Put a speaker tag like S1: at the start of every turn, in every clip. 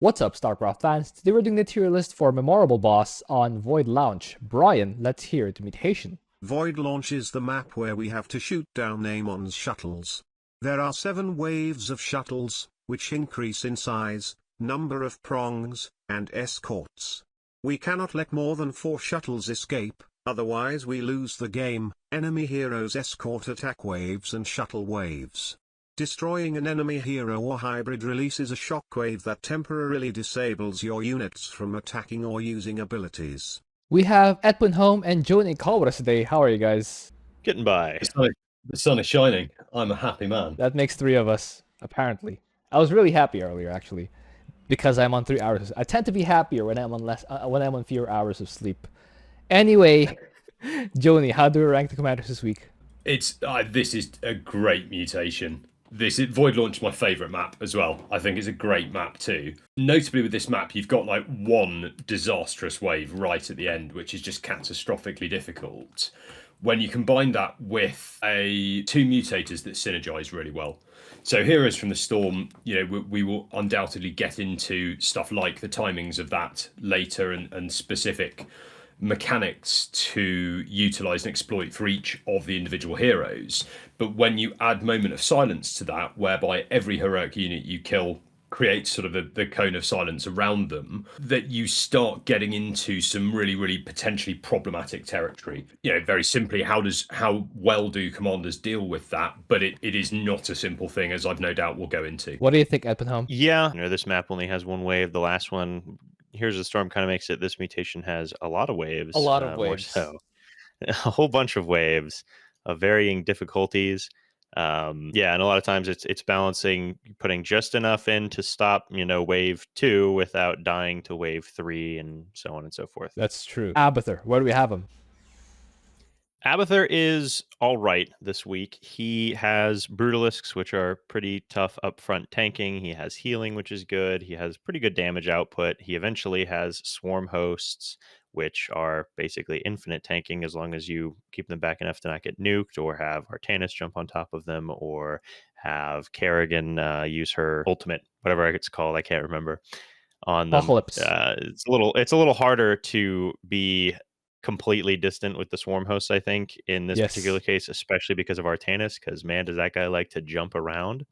S1: What's up, Starcraft fans? Today we're doing the tier list for Memorable Boss on Void Launch. Brian, let's hear the Mutation.
S2: Void Launch is the map where we have to shoot down Amon's shuttles. There are 7 waves of shuttles, which increase in size, number of prongs, and escorts. We cannot let more than 4 shuttles escape, otherwise we lose the game. Enemy heroes escort attack waves and shuttle waves. Destroying an enemy hero or hybrid releases a shockwave that temporarily disables your units from attacking or using abilities.
S1: We have Edwin Home and Joni Call with us today. How are you guys?
S3: Getting by.
S4: The sun is shining. I'm a happy man.
S1: That makes 3 of us, apparently. I was really happy earlier, actually, because I'm on 3 hours. I tend to be happier when I'm on fewer hours of sleep. Anyway, Joni, how do we rank the commanders this week?
S4: This is a great mutation. Void Launch is my favourite map as well. I think it's a great map too. Notably with this map, you've got like one disastrous wave right at the end, which is just catastrophically difficult. When you combine that with 2 mutators that synergize really well. So Heroes from the Storm, we will undoubtedly get into stuff like the timings of that later and specific mechanics to utilize and exploit for each of the individual heroes. But when you add Moment of Silence to that, whereby every heroic unit you kill creates sort of the cone of silence around them, that you start getting into some really, really potentially problematic territory. Very simply, how well do commanders deal with that? But it is not a simple thing, as I've no doubt we'll go into.
S1: What do you think, Edwin Home?
S3: Yeah, this map only has 1 wave. The last one, Here's the Storm, kind of makes it. This mutation has a lot of waves.
S1: A lot of
S3: waves.
S1: waves.
S3: More so. A whole bunch of waves of varying difficulties. And a lot of times it's balancing, putting just enough in to stop, wave 2 without dying to wave 3 and so on and so forth.
S1: That's true. Abathur, where do we have him?
S3: Abathur is all right this week. He has Brutalisks, which are pretty tough upfront tanking. He has healing, which is good. He has pretty good damage output. He eventually has Swarm Hosts, which are basically infinite tanking as long as you keep them back enough to not get nuked, or have Artanis jump on top of them, or have Kerrigan use her ultimate, whatever it's called, I can't remember, on them.
S1: Apocalypse.
S3: It's a little harder to be completely distant with the Swarm Hosts, I think, in this particular case, especially because of Artanis, because man, does that guy like to jump around.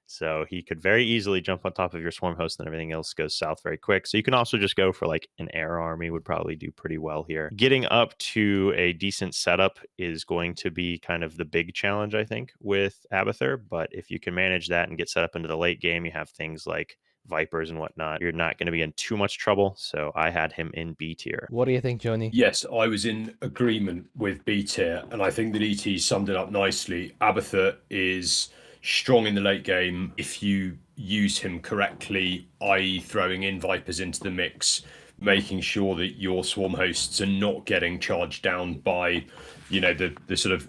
S3: So he could very easily jump on top of your Swarm Host and everything else goes south very quick. So you can also just go for like an air army, would probably do pretty well here. Getting up to a decent setup is going to be kind of the big challenge, I think, with Abathur. But if you can manage that and get set up into the late game, you have things like Vipers and whatnot, you're not going to be in too much trouble. So I had him in B tier.
S1: What do you think, Joni?
S4: Yes, I was in agreement with B tier, and I think that ET summed it up nicely. Abathur is strong in the late game if you use him correctly, i.e. throwing in Vipers into the mix, making sure that your Swarm Hosts are not getting charged down by, the sort of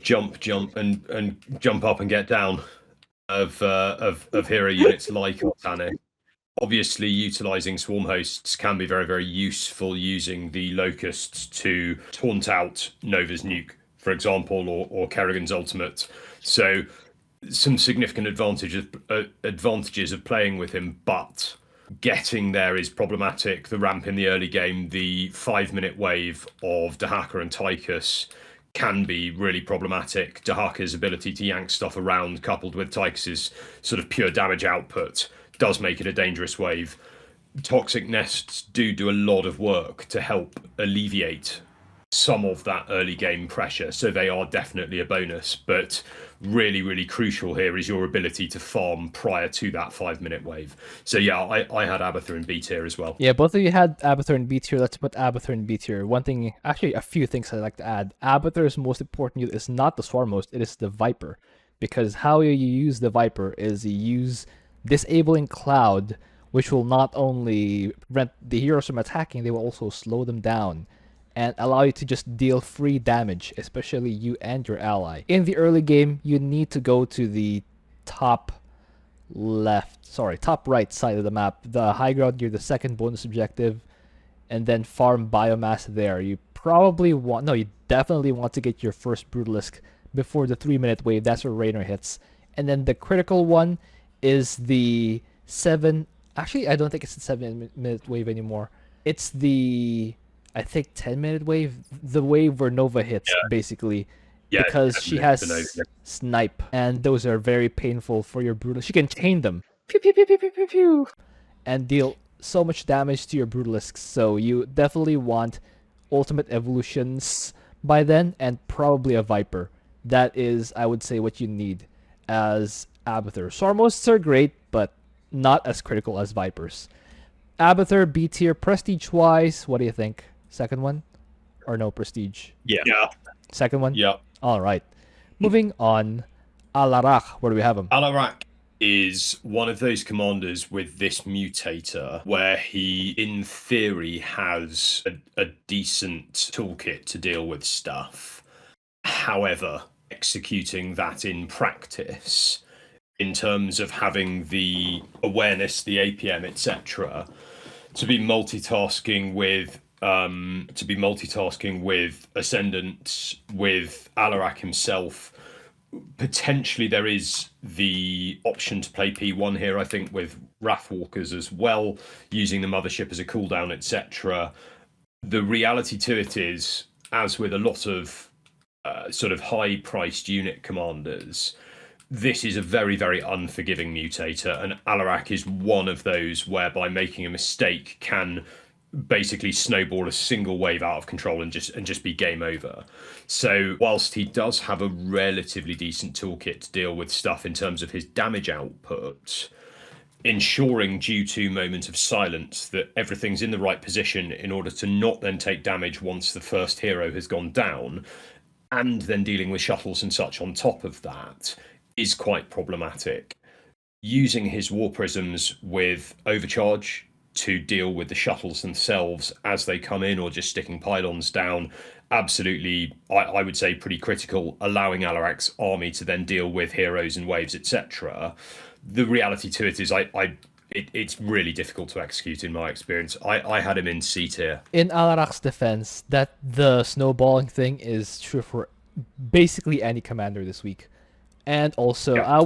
S4: jump and jump up and get down of hero units like Artanis. Obviously, utilizing Swarm Hosts can be very, very useful, using the Locusts to taunt out Nova's nuke, for example, or Kerrigan's ultimate. So some significant advantages of playing with him, but getting there is problematic. The ramp in the early game, the 5-minute wave of Dehaka and Tychus, can be really problematic. Dehaka's ability to yank stuff around, coupled with Tychus's sort of pure damage output, does make it a dangerous wave. Toxic Nests do a lot of work to help alleviate some of that early game pressure, so they are definitely a bonus. But really, really crucial here is your ability to farm prior to that 5-minute wave. So yeah, I had Abathur in B tier as well.
S1: Yeah, both of you had Abathur in B tier. Let's put Abathur in B tier. One thing, actually a few things I'd like to add. Abathur's most important unit is not the Swarm Host, it is the Viper. Because how you use the Viper is you use Disabling Cloud, which will not only prevent the heroes from attacking, they will also slow them down and allow you to just deal free damage, especially you and your ally. In the early game, you need to go to the top right side of the map, the high ground near the second bonus objective, and then farm biomass there. You definitely want to get your first Brutalisk before the 3-minute wave. That's where Raynor hits. And then the critical one is the 7 Actually, I don't think it's the 7-minute wave anymore. It's the, I think, 10-minute wave. The wave where Nova hits, basically.
S4: Yeah,
S1: Because she
S4: 10 minutes for Nova,
S1: has
S4: yeah.
S1: snipe, and those are very painful for your brutal. She can chain them. Pew, pew, pew, pew, pew, pew, pew, and deal so much damage to your brutalisks. So you definitely want ultimate evolutions by then, and probably a Viper. That is, I would say, what you need as Abathur. Sormosts are great, but not as critical as Vipers. Abathur, B tier, prestige wise, what do you think? Second one? Or no prestige?
S4: Yeah.
S1: Second one?
S4: Yeah.
S1: All right. Moving on. Alarak, where do we have him?
S4: Alarak is one of those commanders with this mutator where he, in theory, has a decent toolkit to deal with stuff. However, executing that in practice, in terms of having the awareness, the APM, etc., to be multitasking with Ascendant, with Alarak himself. Potentially there is the option to play P1 here, I think, with Wrathwalkers as well, using the mothership as a cooldown, etc. The reality to it is, as with a lot of sort of high-priced unit commanders, this is a very, very unforgiving mutator, and Alarak is one of those whereby making a mistake can basically snowball a single wave out of control and just be game over. So whilst he does have a relatively decent toolkit to deal with stuff in terms of his damage output, ensuring due to Moment of Silence that everything's in the right position in order to not then take damage once the first hero has gone down, and then dealing with shuttles and such on top of that, is quite problematic. Using his War Prisms with Overcharge to deal with the shuttles themselves as they come in, or just sticking pylons down, absolutely, I would say, pretty critical, allowing Alarak's army to then deal with heroes and waves, etc. The reality to it is it's really difficult to execute in my experience. I had him in C tier.
S1: In Alarak's defense, that the snowballing thing is true for basically any commander this week. And also,
S4: Yeah.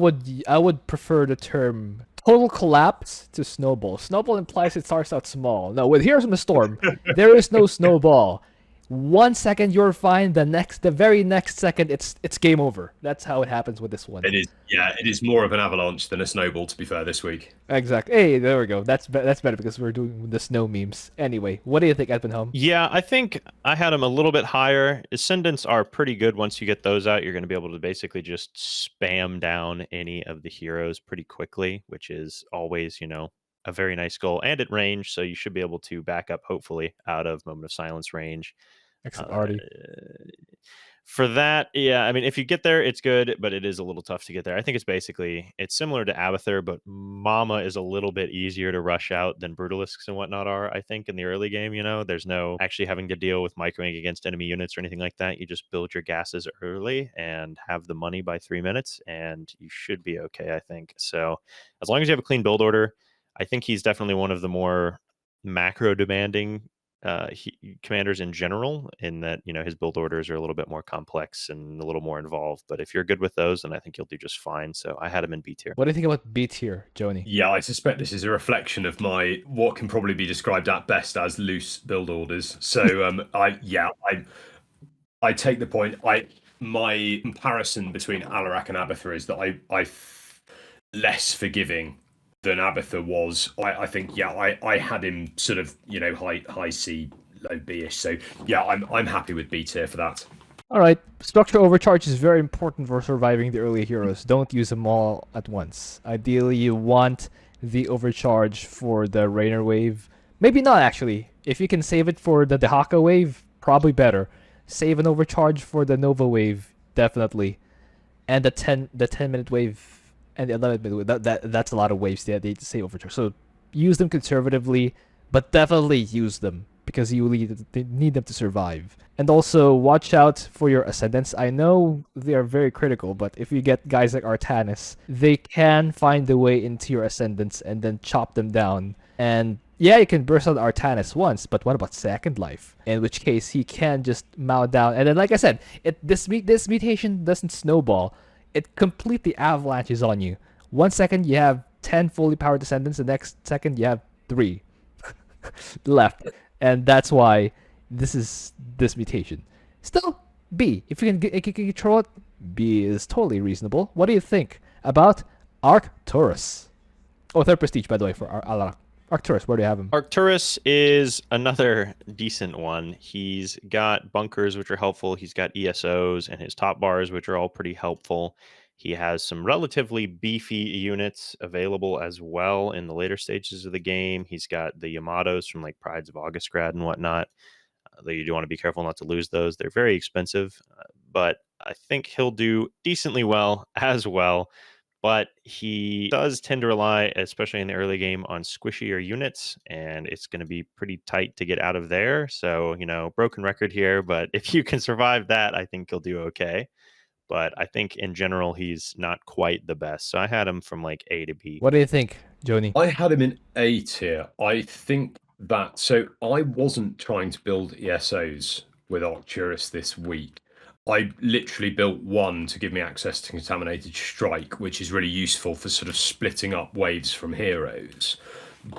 S1: I would prefer the term total collapse to snowball. Snowball implies it starts out small. No, with Heroes from the Storm, there is no snowball. 1 second you're fine, the very next second it's game over. That's how it happens with this one.
S4: It is more of an avalanche than a snowball, to be fair, this week.
S1: Exactly. Hey, there we go. That's better because we're doing the snow memes. Anyway, what do you think, Edwin?
S3: Yeah, I think I had him a little bit higher. Ascendants are pretty good. Once you get those out, you're going to be able to basically just spam down any of the heroes pretty quickly, which is always, a very nice goal. And at range, so you should be able to back up, hopefully, out of Moment of Silence range.
S1: Except Artie.
S3: For that, yeah, I mean, if you get there, it's good, but it is a little tough to get there. I think it's similar to Abathur, but Mama is a little bit easier to rush out than Brutalisks and whatnot are, I think, in the early game. There's no actually having to deal with microing against enemy units or anything like that. You just build your gases early and have the money by 3 minutes, and you should be okay, I think. So as long as you have a clean build order, I think he's definitely one of the more macro demanding commanders in general, in that his build orders are a little bit more complex and a little more involved. But if you're good with those, then I think you'll do just fine. So I had him in B tier.
S1: What do you think about B tier, Joni?
S4: Yeah, I suspect this is a reflection of my what can probably be described at best as loose build orders. So I take the point. My comparison between Alarak and Abathur is that I less forgiving than Abathur was. I think, I had him sort of, high C, low B-ish. So yeah, I'm happy with B tier for that.
S1: All right, structure overcharge is very important for surviving the early heroes. Don't use them all at once. Ideally, you want the overcharge for the Raynor wave. Maybe not, actually. If you can save it for the Dehaka wave, probably better. Save an overcharge for the Nova wave, definitely. And the 10-minute wave and the 11-minute wave, that's a lot of waves that they save overcharge. So use them conservatively, but definitely use them, because you need them to survive. And also, watch out for your Ascendants. I know they are very critical, but if you get guys like Artanis, they can find a way into your Ascendants and then chop them down. And yeah, you can burst out Artanis once, but what about Second Life? In which case, he can just mow down. And then, like I said, this mutation doesn't snowball. It completely avalanches on you. 1 second, you have 10 fully powered descendants. The next second, you have 3 left. And that's why this is this mutation. Still, B. If you can control it, B is totally reasonable. What do you think about Arcturus? Oh, 3rd prestige, by the way, for Alarak. Arcturus, where do you have him?
S3: Arcturus is another decent one. He's got bunkers, which are helpful. He's got ESOs and his top bars, which are all pretty helpful. He has some relatively beefy units available as well in the later stages of the game. He's got the Yamatos from like Prides of Augustgrad and whatnot. Though you do want to be careful not to lose those. They're very expensive, but I think he'll do decently well as well. But he does tend to rely, especially in the early game, on squishier units, and it's going to be pretty tight to get out of there. So, broken record here, but if you can survive that, I think he'll do okay. But I think in general, he's not quite the best. So I had him from like A to B.
S1: What do you think, Joni?
S4: I had him in A tier. I think that, so I wasn't trying to build ESOs with Arcturus this week. I literally built one to give me access to Contaminated Strike, which is really useful for sort of splitting up waves from heroes.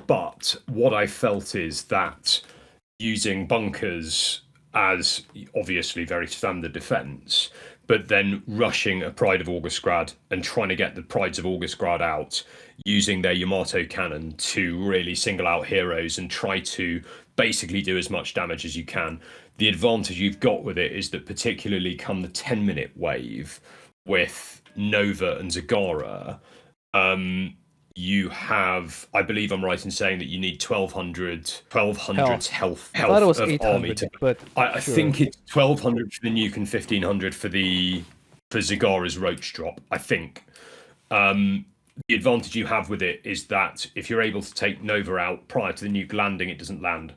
S4: But what I felt is that using bunkers as obviously very standard defense, but then rushing a Pride of Augustgrad and trying to get the Prides of Augustgrad out, using their Yamato cannon to really single out heroes and try to basically do as much damage as you can. The advantage you've got with it is that particularly come the 10-minute wave with Nova and Zagara, you have, I believe I'm right in saying that you need 1200 health
S1: I thought it was
S4: of
S1: 800,
S4: army to,
S1: but
S4: I
S1: sure.
S4: think it's 1200 for the nuke and 1500 for Zagara's roach drop, I think. The advantage you have with it is that if you're able to take Nova out prior to the nuke landing, it doesn't land.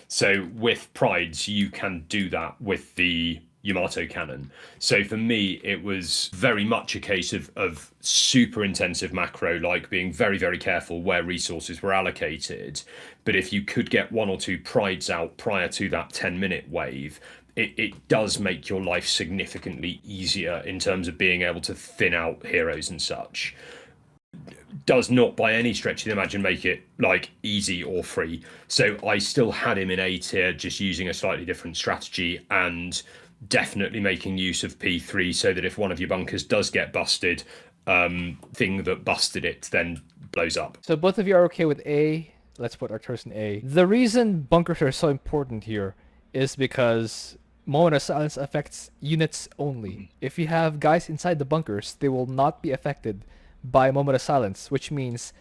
S4: So with Prides, you can do that with the Yamato cannon. So for me, it was very much a case of super intensive macro, like being very, very careful where resources were allocated. But if you could get 1 or 2 Prides out prior to that 10-minute wave, it does make your life significantly easier in terms of being able to thin out heroes and such. Does not by any stretch of the imagination make it like easy or free. So I still had him in A tier, just using a slightly different strategy and definitely making use of P3 so that if one of your bunkers does get busted, thing that busted it then blows up.
S1: So both of you are okay with A. Let's put Arcturus in A. The reason bunkers are so important here is because Moment of Silence affects units only. If you have guys inside the bunkers, they will not be affected by Moment of Silence, which means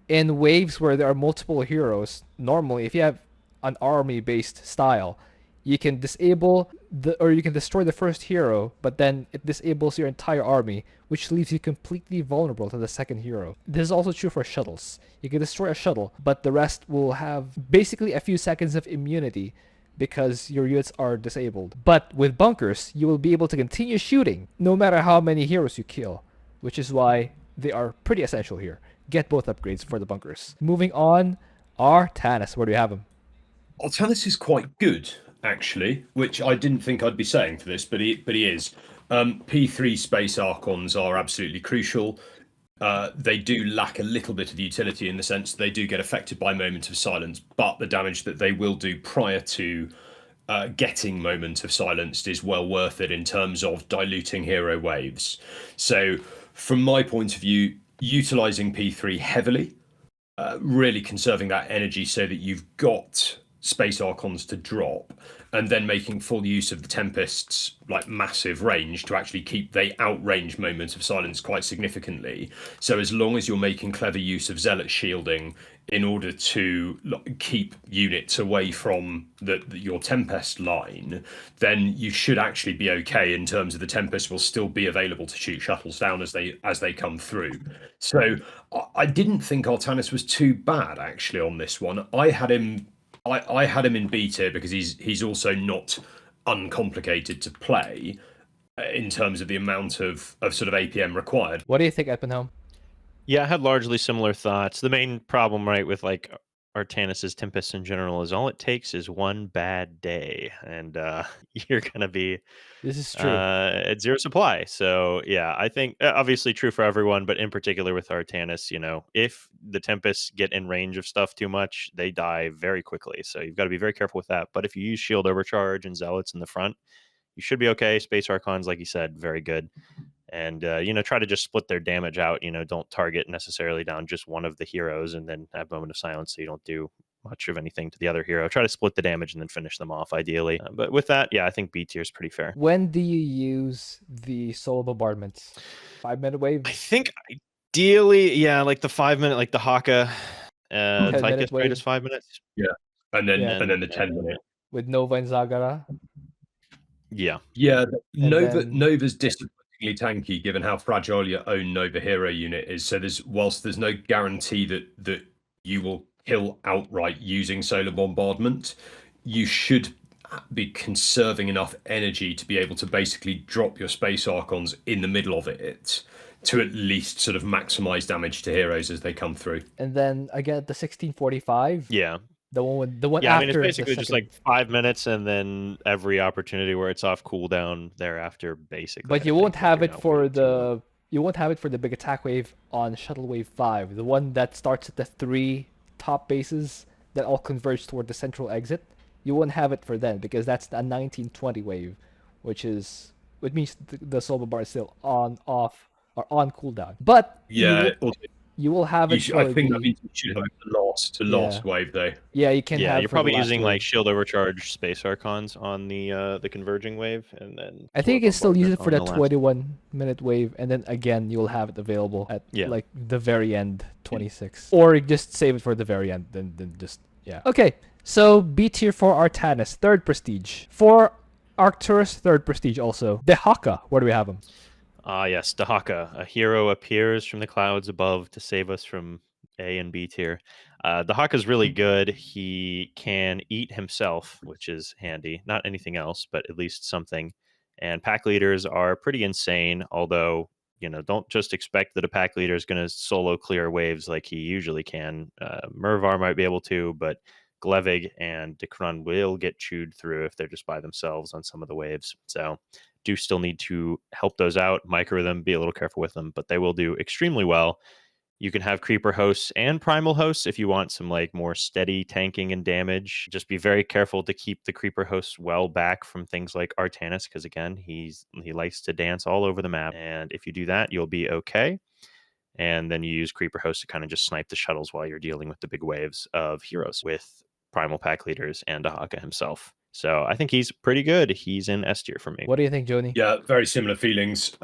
S1: in waves where there are multiple heroes, normally if you have an army-based style, you can disable you can destroy the first hero, but then it disables your entire army, which leaves you completely vulnerable to the second hero. This is also true for shuttles. You can destroy a shuttle, but the rest will have basically a few seconds of immunity because your units are disabled. But with bunkers, you will be able to continue shooting no matter how many heroes you kill, which is why they are pretty essential here. Get both upgrades for the bunkers. Moving on, Artanis. Where do you have him?
S4: Artanis is quite good, actually, which I didn't think I'd be saying for this, but he is. P3 space Archons are absolutely crucial. They do lack a little bit of utility in the sense that they do get affected by Moment of Silence, but the damage that they will do prior to getting Moment of Silence is well worth it in terms of diluting hero waves. So from my point of view, utilizing P3 heavily, really conserving that energy so that you've got space Archons to drop, and then making full use of the Tempest's like massive range to actually they outrange Moment of Silence quite significantly. So as long as you're making clever use of Zealot shielding in order to keep units away from your Tempest line, then you should actually be okay in terms of the Tempest will still be available to shoot shuttles down as they come through. So I didn't think Artanis was too bad actually on this one. I had him in B tier because he's also not uncomplicated to play in terms of the amount of sort of APM required.
S1: What do you think, Edmund?
S3: Yeah, I had largely similar thoughts. The main problem, right, with like Artanis's Tempests in general is all it takes is one bad day, and you're gonna be
S1: This is true.
S3: at zero supply. So yeah, I think obviously true for everyone, but in particular with Artanis, if the Tempests get in range of stuff too much, they die very quickly. So you've got to be very careful with that. But if you use Shield Overcharge and Zealots in the front, you should be okay. Space Archons, like you said, very good. And try to just split their damage out. Don't target necessarily down just one of the heroes and then have Moment of Silence so you don't do much of anything to the other hero. Try to split the damage and then finish them off, ideally. But with that, yeah, I think B tier is pretty fair.
S1: When do you use the solo bombardments? 5-minute wave?
S3: I think ideally, yeah, like the 5-minute, like the Dehaka,
S1: 10-minute
S3: Tychus right
S1: wave?
S3: is 5 minutes.
S4: Yeah, and then
S1: Yeah.
S4: and then the 10-minute.
S1: With Nova and Zagara?
S3: Yeah.
S4: Yeah,
S1: then-
S4: Nova's disappointingly tanky given how fragile your own Nova hero unit is. So whilst there's no guarantee that you will kill outright using solar bombardment, you should be conserving enough energy to be able to basically drop your space archons in the middle of it to at least sort of maximize damage to heroes as they come through.
S1: And then again at the 1645?
S3: Yeah.
S1: The one
S3: Yeah, I
S1: after
S3: mean, it's basically
S1: the
S3: just
S1: second...
S3: like 5 minutes and then every opportunity where it's off cooldown thereafter, basically.
S1: But you won't have it for the... You won't have it for the big attack wave on Shuttle Wave 5. The one that starts at the 3 top bases that all converge toward the central exit. You won't have it for then because that's a 1920 wave, which means the solo bar is still on cooldown. But
S4: Yeah,
S1: you will have it for
S4: I think that means you should have the last wave though.
S1: Yeah, you can have.
S3: Yeah, you're
S1: for the
S3: probably
S1: last
S3: using
S1: wave.
S3: like Shield Overcharge Space Archons on the converging wave, and then
S1: I think you can still use it for
S3: Bombardment
S1: that
S3: on the last.
S1: 21-minute wave, and then again you'll have it available at
S3: Yeah.
S1: like the very end, 26, or just save it for the very end. Then just yeah. Okay, so B tier for Artanis, 3rd prestige. For Arcturus, 3rd prestige also. Dehaka, where do we have him?
S3: Yes, Dehaka. A hero appears from the clouds above to save us from A and B tier. Dehaka is really good. He can eat himself, which is handy. Not anything else, but at least something. And pack leaders are pretty insane, although, don't just expect that a pack leader is going to solo clear waves like he usually can. Mervar might be able to, but Glevig and Dikran will get chewed through if they're just by themselves on some of the waves. So do still need to help those out, micro them, be a little careful with them, but they will do extremely well. You can have creeper hosts and primal hosts if you want some like more steady tanking and damage. Just be very careful to keep the creeper hosts well back from things like Artanis, because again, he likes to dance all over the map. And if you do that, you'll be okay. And then you use creeper hosts to kind of just snipe the shuttles while you're dealing with the big waves of heroes with primal pack leaders and Dehaka himself. So I think he's pretty good. He's in S tier for me.
S1: What do you think, Joni?
S4: Yeah, very similar feelings.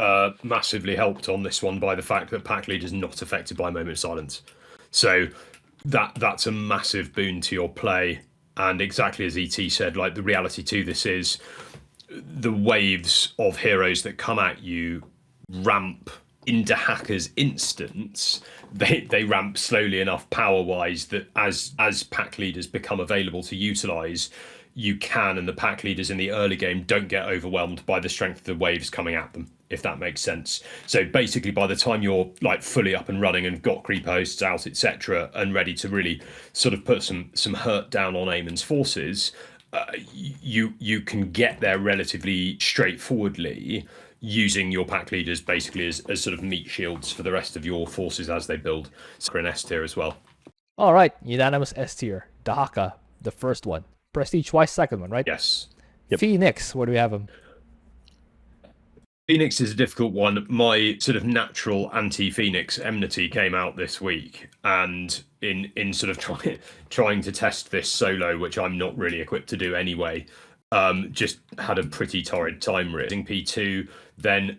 S4: Massively helped on this one by the fact that pack lead is not affected by Moment of Silence. So that's a massive boon to your play. And exactly as ET said, like the reality to this is the waves of heroes that come at you ramp into Hacker's instance. They ramp slowly enough power-wise that as pack leaders become available to utilize, you can, and the pack leaders in the early game don't get overwhelmed by the strength of the waves coming at them, if that makes sense. So basically, by the time you're like fully up and running and got creep hosts out, etc., and ready to really sort of put some hurt down on Aemon's forces, you can get there relatively straightforwardly using your pack leaders basically as sort of meat shields for the rest of your forces as they build. So an S tier as well.
S1: All right, unanimous S tier. Dehaka, the first one. Prestige-wise, second one, right?
S4: Yes.
S3: Yep.
S1: Phoenix, where do we have him?
S4: Phoenix is a difficult one. My sort of natural anti-Phoenix enmity came out this week, and in sort of trying to test this solo, which I'm not really equipped to do anyway, just had a pretty torrid time reading P2. Then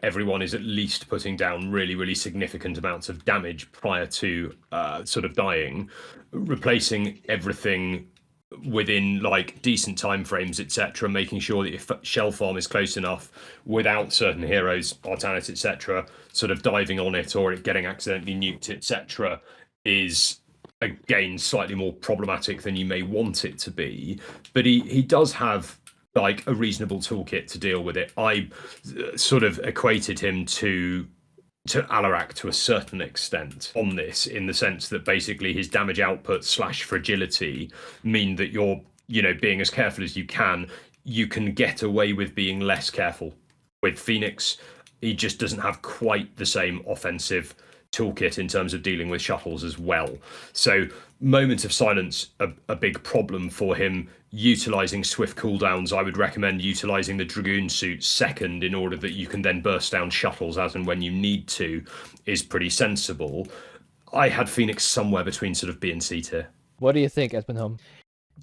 S4: everyone is at least putting down really, really significant amounts of damage prior to sort of dying, replacing everything within like decent time frames, etc., making sure that your shell farm is close enough without certain heroes, Artanis, etc., sort of diving on it or it getting accidentally nuked, etc., is again slightly more problematic than you may want it to be. But he does have like a reasonable toolkit to deal with it. I sort of equated him to to Alarak to a certain extent on this, in the sense that basically his damage output / fragility mean that you're, being as careful as you can get away with being less careful. With Fenix, he just doesn't have quite the same offensive toolkit in terms of dealing with shuttles as well. So Moment of Silence, a big problem for him. Utilizing swift cooldowns, I would recommend utilizing the Dragoon suit second in order that you can then burst down shuttles as and when you need to, is pretty sensible. I had Fenix somewhere between sort of B and C tier.
S1: What do you think, Espenholm?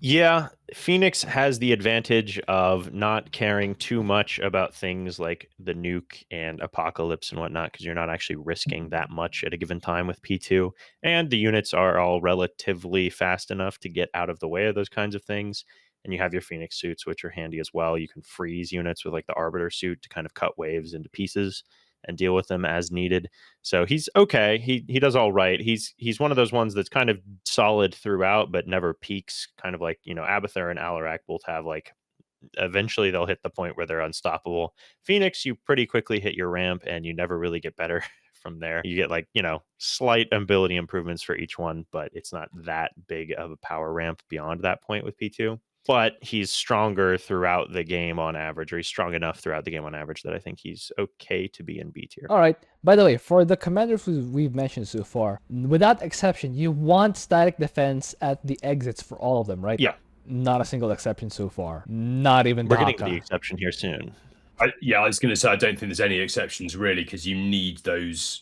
S3: Yeah, Fenix has the advantage of not caring too much about things like the nuke and apocalypse and whatnot, because you're not actually risking that much at a given time with P2. And the units are all relatively fast enough to get out of the way of those kinds of things. And you have your Phoenix suits, which are handy as well. You can freeze units with like the Arbiter suit to kind of cut waves into pieces and deal with them as needed. So he's okay. He does all right. He's one of those ones that's kind of solid throughout, but never peaks. Kind of like, Abathur and Alarak both have like, eventually they'll hit the point where they're unstoppable. Phoenix, you pretty quickly hit your ramp and you never really get better from there. You get like, slight ability improvements for each one, but it's not that big of a power ramp beyond that point with P2. But he's stronger throughout the game on average, or he's strong enough throughout the game on average that I think he's okay to be in B tier.
S1: All right. By the way, for the commanders we've mentioned so far, without exception, you want static defense at the exits for all of them, right?
S3: Yeah.
S1: Not a single exception so far. Not even
S3: We're
S1: Dehaka.
S3: getting to the exception here soon.
S4: I was going to say I don't think there's any exceptions really, because you need those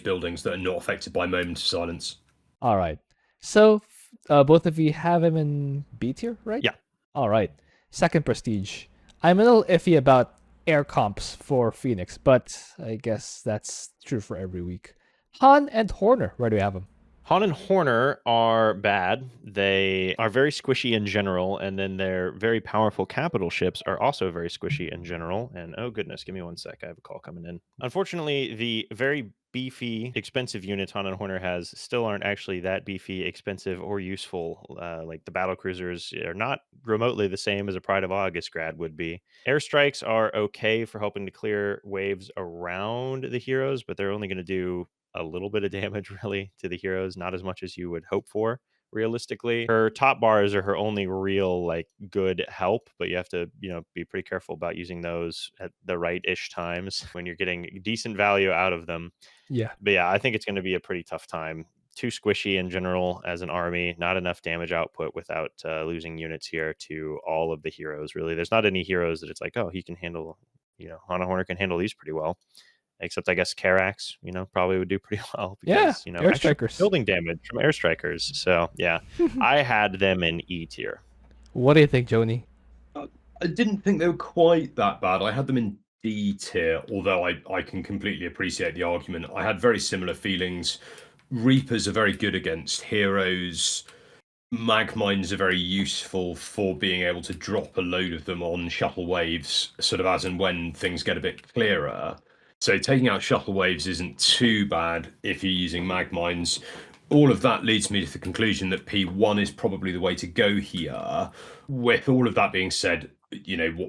S4: buildings that are not affected by Moment of Silence.
S1: All right. So both of you have him in B tier, right?
S3: Yeah.
S1: All right. Second prestige. I'm a little iffy about air comps for Phoenix, but I guess that's true for every week. Han and Horner, where do we have them?
S3: Han and Horner are bad. They are very squishy in general, and then their very powerful capital ships are also very squishy in general. And oh goodness, give me one sec. I have a call coming in. Unfortunately, the very beefy, expensive units Han and Horner has still aren't actually that beefy, expensive, or useful. Like the battle cruisers are not remotely the same as a Pride of August grad would be. Airstrikes are okay for helping to clear waves around the heroes, but they're only going to do a little bit of damage really to the heroes, not as much as you would hope for realistically. Her top bars are her only real like good help, but you have to be pretty careful about using those at the right-ish times when you're getting decent value out of them.
S1: Yeah.
S3: But yeah, I think it's going to be a pretty tough time. Too squishy in general as an army, not enough damage output without losing units here to all of the heroes really. There's not any heroes that it's like, oh, he can handle, Han and Horner can handle these pretty well. Except I guess Karax, probably would do pretty well because,
S1: airstrikers,
S3: building damage from airstrikers. So yeah, I had them in E tier.
S1: What do you think, Joni?
S4: I didn't think they were quite that bad. I had them in D tier, although I can completely appreciate the argument. I had very similar feelings. Reapers are very good against heroes. Mag mines are very useful for being able to drop a load of them on shuttle waves, sort of as and when things get a bit clearer. So taking out shuttle waves isn't too bad if you're using mag mines. All of that leads me to the conclusion that P1 is probably the way to go here. With all of that being said,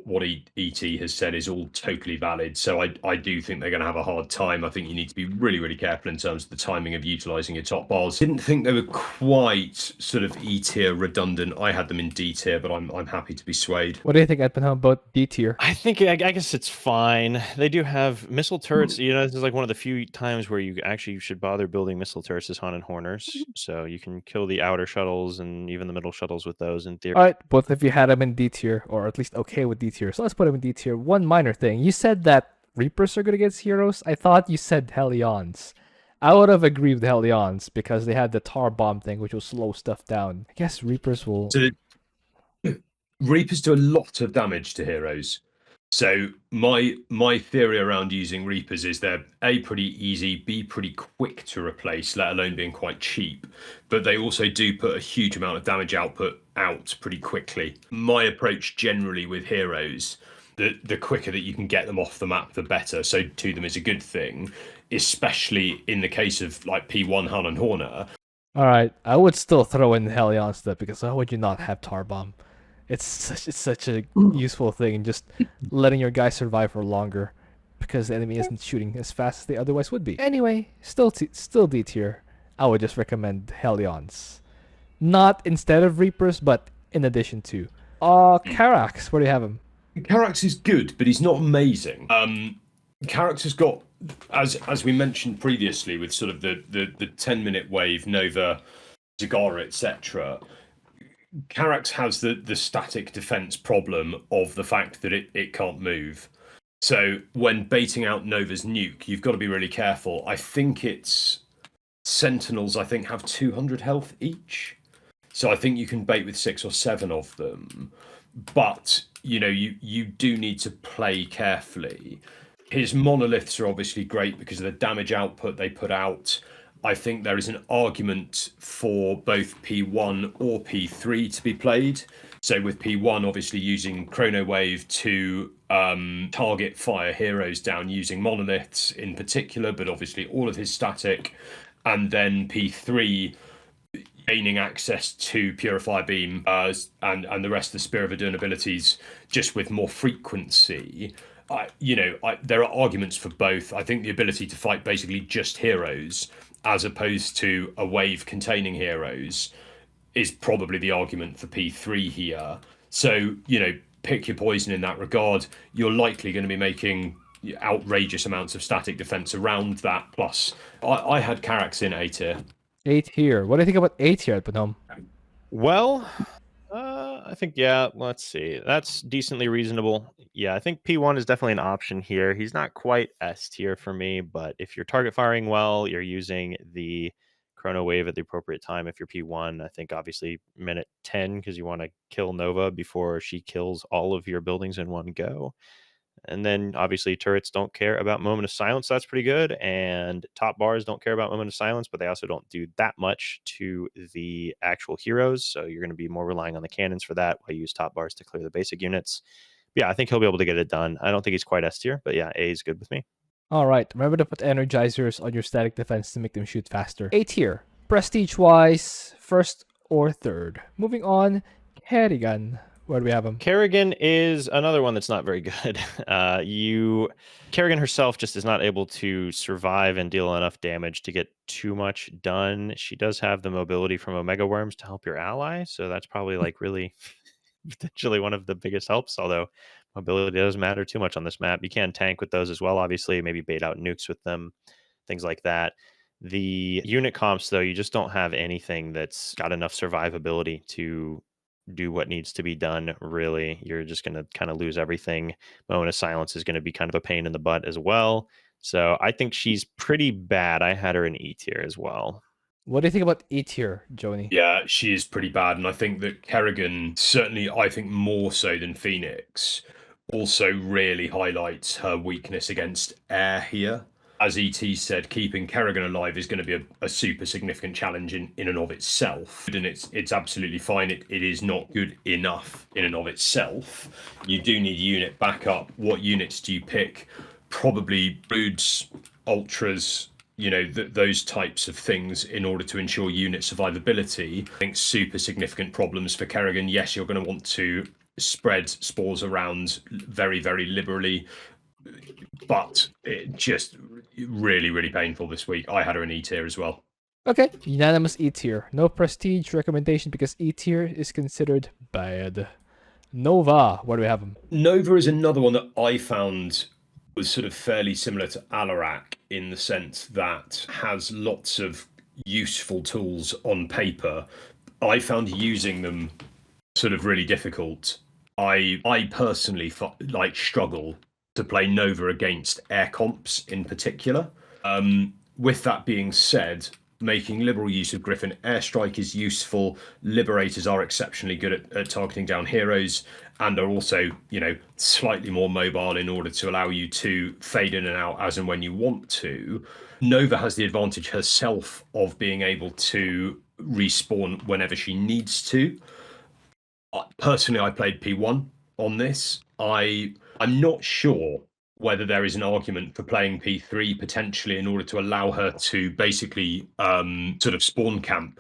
S4: what ET has said is all totally valid. So I do think they're going to have a hard time. I think you need to be really, really careful in terms of the timing of utilizing your top bars. Didn't think they were quite sort of E tier redundant. I had them in D tier, but I'm happy to be swayed.
S1: What do you think, Edmund, about D tier?
S3: I guess it's fine. They do have missile turrets. This is like one of the few times where you actually should bother building missile turrets as Han and Horners. So you can kill the outer shuttles and even the middle shuttles with those in theory.
S1: All right, both of you had them in D tier, or at least okay with D tier. So let's put them in D tier. One minor thing. You said that Reapers are good against heroes. I thought you said Hellions. I would have agreed with Hellions because they had the tar bomb thing, which will slow stuff down. I guess Reapers will...
S4: So Reapers do a lot of damage to heroes. So my theory around using Reapers is they're A, pretty easy, B, pretty quick to replace, let alone being quite cheap. But they also do put a huge amount of damage output out pretty quickly. My approach generally with heroes, the quicker that you can get them off the map, the better. So to them is a good thing, especially in the case of like P1 Han and Horner.
S1: All right, I would still throw in Hellions stuff because how would you not have tar bomb? It's such a useful thing, just letting your guys survive for longer. because the enemy isn't shooting as fast as they otherwise would be. Anyway, still D tier. I would just recommend Hellions. Not instead of Reapers, but in addition to. Karax, where do you have him?
S4: Karax is good, but he's not amazing. Karax has got, as we mentioned previously, with sort of the 10-minute wave, Nova, Zagara, etc. Karax has the static defense problem of the fact that it can't move. So when baiting out Nova's nuke, you've got to be really careful. I think it's Sentinels, I think, have 200 health each. So I think you can bait with 6 or 7 of them. But, you do need to play carefully. His monoliths are obviously great because of the damage output they put out. I think there is an argument for both P1 or P3 to be played. So with P1, obviously using Chrono Wave to target fire heroes down using monoliths in particular, but obviously all of his static. And then P3 gaining access to Purify Beam and the rest of the Spear of Adun abilities just with more frequency. There are arguments for both. I think the ability to fight basically just heroes as opposed to a wave containing heroes is probably the argument for P3 here. So, pick your poison in that regard. You're likely going to be making outrageous amounts of static defense around that. Plus, I had Karax in A tier.
S1: 8 here. What do you think about 8 here at Panome?
S3: Well, I think, let's see. That's decently reasonable. Yeah, I think P1 is definitely an option here. He's not quite S tier for me, but if you're target firing well, you're using the Chrono Wave at the appropriate time. If you're P1, I think obviously minute 10 because you want to kill Nova before she kills all of your buildings in one go. And then obviously turrets don't care about Moment of Silence. So that's pretty good. And top bars don't care about Moment of Silence, but they also don't do that much to the actual heroes. So you're going to be more relying on the cannons for that while you use top bars to clear the basic units. But yeah, I think he'll be able to get it done. I don't think he's quite S tier, but yeah, A is good with me.
S1: All right, remember to put energizers on your static defense to make them shoot faster. 8 tier. Prestige-wise, first or third. Moving on, Kerrigan. Where do we have him?
S3: Kerrigan is another one that's not very good. Kerrigan herself just is not able to survive and deal enough damage to get too much done. She does have the mobility from Omega Worms to help your ally, so that's probably really potentially one of the biggest helps, although mobility doesn't matter too much on this map. You can tank with those as well, obviously, maybe bait out nukes with them, things like that. The unit comps, though, you just don't have anything that's got enough survivability to do what needs to be done, really. You're just going to kind of lose everything. Moment of Silence is going to be kind of a pain in the butt as well. So I think she's pretty bad. I had her in E tier as well.
S1: What do you think about E tier, Joni?
S4: Yeah, she is pretty bad. And I think that Kerrigan, certainly I think more so than Fenix, also really highlights her weakness against air here. As ET said, keeping Kerrigan alive is going to be a super significant challenge in and of itself. And it's absolutely fine. It is not good enough in and of itself. You do need unit backup. What units do you pick? Probably Broods, Ultras, those types of things in order to ensure unit survivability. I think super significant problems for Kerrigan. Yes, you're going to want to spread spores around very, very liberally, but it just really, really painful this week. I had her in E tier as well.
S1: Okay, unanimous E tier. No prestige recommendation because E tier is considered bad. Nova, where do we have him?
S4: Nova is another one that I found was sort of fairly similar to Alarak in the sense that has lots of useful tools on paper. I found using them sort of really difficult. I personally struggle to play Nova against air comps in particular. With that being said, making liberal use of Griffin airstrike is useful. Liberators are exceptionally good at targeting down heroes and are also, slightly more mobile in order to allow you to fade in and out as and when you want to. Nova has the advantage herself of being able to respawn whenever she needs to. Personally, I played P1 on this. I'm not sure whether there is an argument for playing P3 potentially in order to allow her to basically sort of spawn camp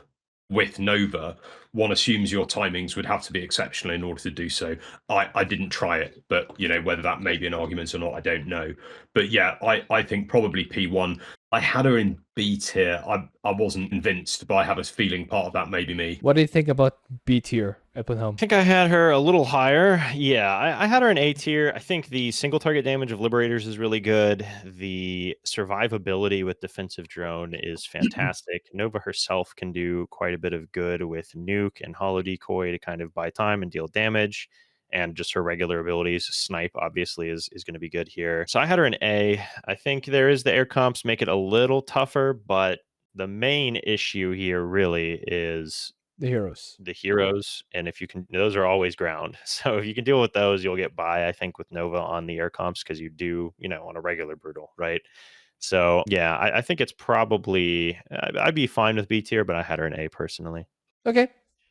S4: with Nova, one assumes your timings would have to be exceptional in order to do so. I didn't try it, but whether that may be an argument or not, I don't know. But yeah, I think probably P1. I had her in B tier. I wasn't convinced, but I have a feeling part of that may be me.
S1: What do you think about B tier at home?
S3: I think I had her a little higher. Yeah, I had her in A tier. I think the single target damage of Liberators is really good. The survivability with defensive drone is fantastic. Nova herself can do quite a bit of good with nuke and holo decoy to kind of buy time and deal damage. And just her regular abilities, snipe obviously is going to be good here. So I had her in A. I think there is the air comps make it a little tougher, but the main issue here really is
S1: The
S3: heroes, and if you can, those are always ground. So if you can deal with those, you'll get by, I think, with Nova on the air comps, because you do, on a regular brutal, right? So yeah, I think it's probably, I'd be fine with B tier, but I had her in A personally.
S1: Okay.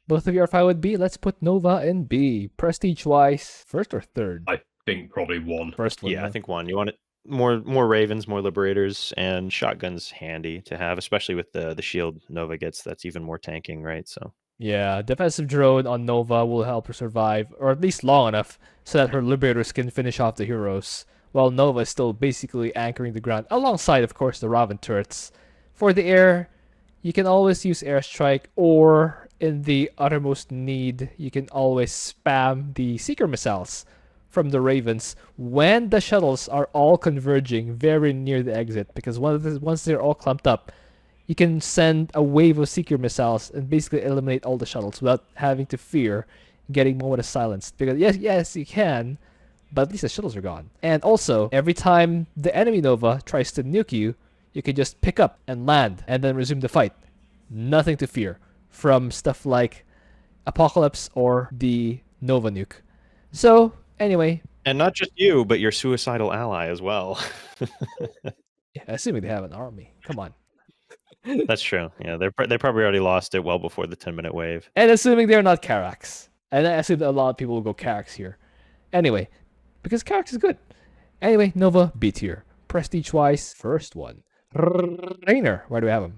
S1: Both of you are fine with B. Let's put Nova in B. Prestige wise, first or third?
S4: I think probably 1.
S1: First one.
S3: Yeah, I think 1. You want it more Ravens, more Liberators, and shotguns handy to have, especially with the shield Nova gets. That's even more tanking, right? So
S1: yeah, defensive drone on Nova will help her survive, or at least long enough so that her Liberators can finish off the heroes, while Nova is still basically anchoring the ground, alongside, of course, the Raven turrets. For the air, you can always use airstrike, or in the uttermost need, you can always spam the Seeker missiles from the Ravens when the shuttles are all converging very near the exit, because once they're all clumped up, you can send a wave of Seeker missiles and basically eliminate all the shuttles without having to fear getting moment of silence. Because yes, you can, but at least the shuttles are gone. And also, every time the enemy Nova tries to nuke you, you can just pick up and land and then resume the fight. Nothing to fear from stuff like Apocalypse or the Nova nuke. So, anyway.
S3: And not just you, but your suicidal ally as well.
S1: Yeah, assuming they have an army. Come on.
S3: That's true. Yeah, they probably already lost it well before the 10-minute wave.
S1: And assuming they're not Karax. And I assume that a lot of people will go Karax here. Anyway, because Karax is good. Anyway, Nova, B tier. Prestige-wise, first one. Raynor, where do we have him?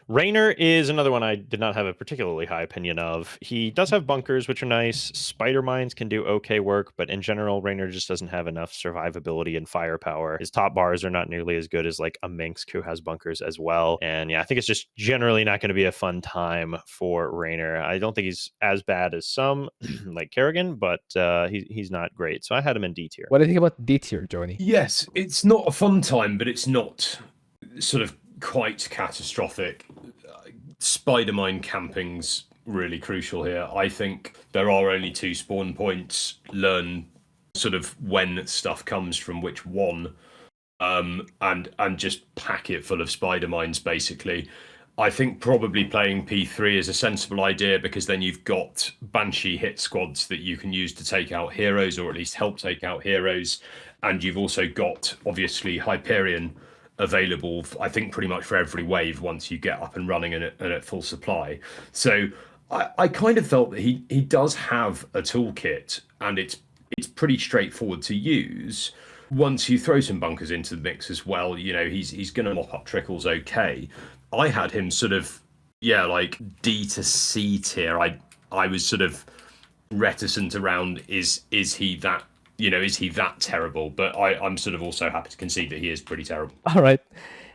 S3: Raynor is another one I did not have a particularly high opinion of. He does have bunkers, which are nice. Spider mines can do okay work, but in general, Raynor just doesn't have enough survivability and firepower. His top bars are not nearly as good as like a Minsk, who has bunkers as well. And yeah, I think it's just generally not going to be a fun time for Raynor. I don't think he's as bad as some, like Kerrigan, but he's not great. So I had him in D tier.
S1: What do you think about D tier, Joni?
S4: Yes, it's not a fun time, but it's not sort of quite catastrophic. Spider mine camping's really crucial here. I think there are only 2 spawn points. Learn sort of when stuff comes from which one, and just pack it full of spider mines, basically. I think probably playing P3 is a sensible idea, because then you've got Banshee hit squads that you can use to take out heroes, or at least help take out heroes. And you've also got, obviously, Hyperion available, I think, pretty much for every wave once you get up and running and at full supply. So I kind of felt that he does have a toolkit, and it's pretty straightforward to use. Once you throw some bunkers into the mix as well, he's going to mop up trickles okay. I had him sort of, like D to C tier. I was sort of reticent around is he that is he that terrible? But I'm sort of also happy to concede that he is pretty terrible.
S1: All right.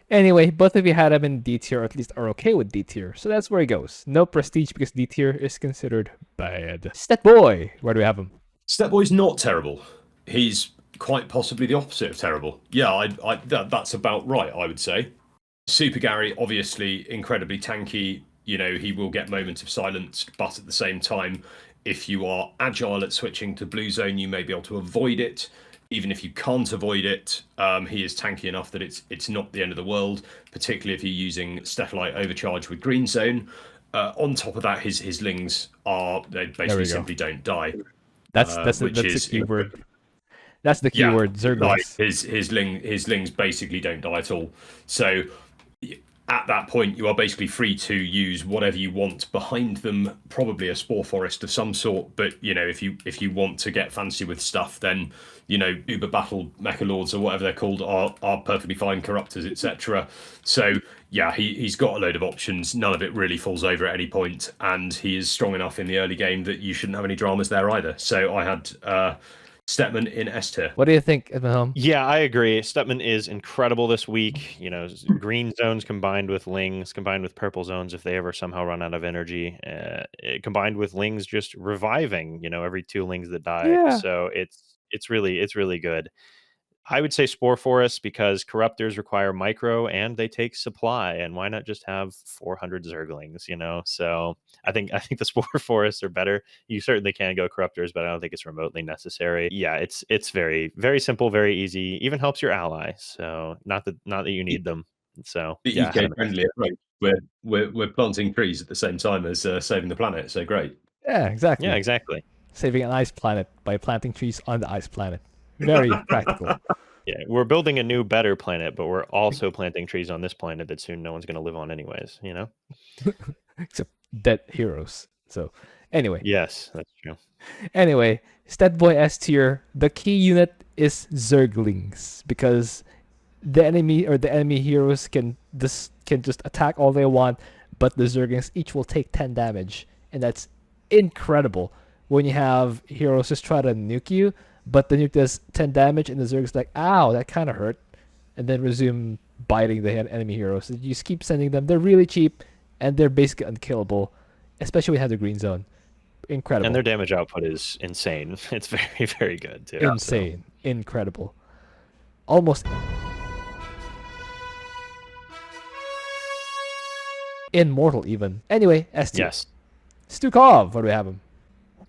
S1: Anyway, both of you had him in D tier, or at least are okay with D tier. So that's where he goes. No prestige, because D tier is considered bad. Stet Boy, where do we have him?
S4: Stet Boy's not terrible. He's quite possibly the opposite of terrible. Yeah, that's about right, I would say. Super Gary, obviously incredibly tanky. He will get moments of silence, but at the same time, if you are agile at switching to blue zone, you may be able to avoid it. Even if you can't avoid it, he is tanky enough that it's not the end of the world, particularly if you're using Statellite Overcharge with green zone. On top of that, his lings they basically simply don't die.
S1: That's the keyword. That's the keyword.
S4: Like his lings basically don't die at all. So at that point, you are basically free to use whatever you want behind them, probably a spore forest of some sort. But if you want to get fancy with stuff, then Uber Battle Mecha Lords or whatever they're called are perfectly fine, Corruptors, etc. So yeah, he's got a load of options. None of it really falls over at any point, and he is strong enough in the early game that you shouldn't have any dramas there either. So I had Stetmann in S tier.
S1: What do you think, Edmund?
S3: Yeah, I agree. Stetmann is incredible this week. Green zones combined with Lings, combined with purple zones if they ever somehow run out of energy, combined with Lings just reviving, every 2 Lings that die.
S1: Yeah.
S3: So it's really good. I would say Spore Forest because Corruptors require micro and they take supply, and why not just have 400 Zerglings, So I think the Spore Forests are better. You certainly can go Corruptors, but I don't think it's remotely necessary. Yeah, it's very, very simple, very easy. Even helps your ally. So not that you need them. So
S4: The
S3: yeah,
S4: eco-friendly approach. We're planting trees at the same time as saving the planet. So great.
S1: Yeah, exactly.
S3: Yeah, exactly.
S1: Saving an ice planet by planting trees on the ice planet. Very practical.
S3: Yeah, we're building a new, better planet, but we're also planting trees on this planet that soon no one's going to live on anyways,
S1: Except dead heroes. So, anyway.
S3: Yes, that's true.
S1: Anyway, Statboy S tier, the key unit is Zerglings because the enemy heroes can just attack all they want, but the Zerglings each will take 10 damage, and that's incredible when you have heroes just try to nuke you, but the nuke does 10 damage, and the Zerg's like, ow, that kind of hurt, and then resume biting the enemy heroes. You just keep sending them. They're really cheap, and they're basically unkillable, especially when you have the green zone. Incredible.
S3: And their damage output is insane. It's very, very good, too.
S1: Insane. So. Incredible. Almost immortal, even. Anyway, S tier.
S3: Yes.
S1: Stukov, what do we have him?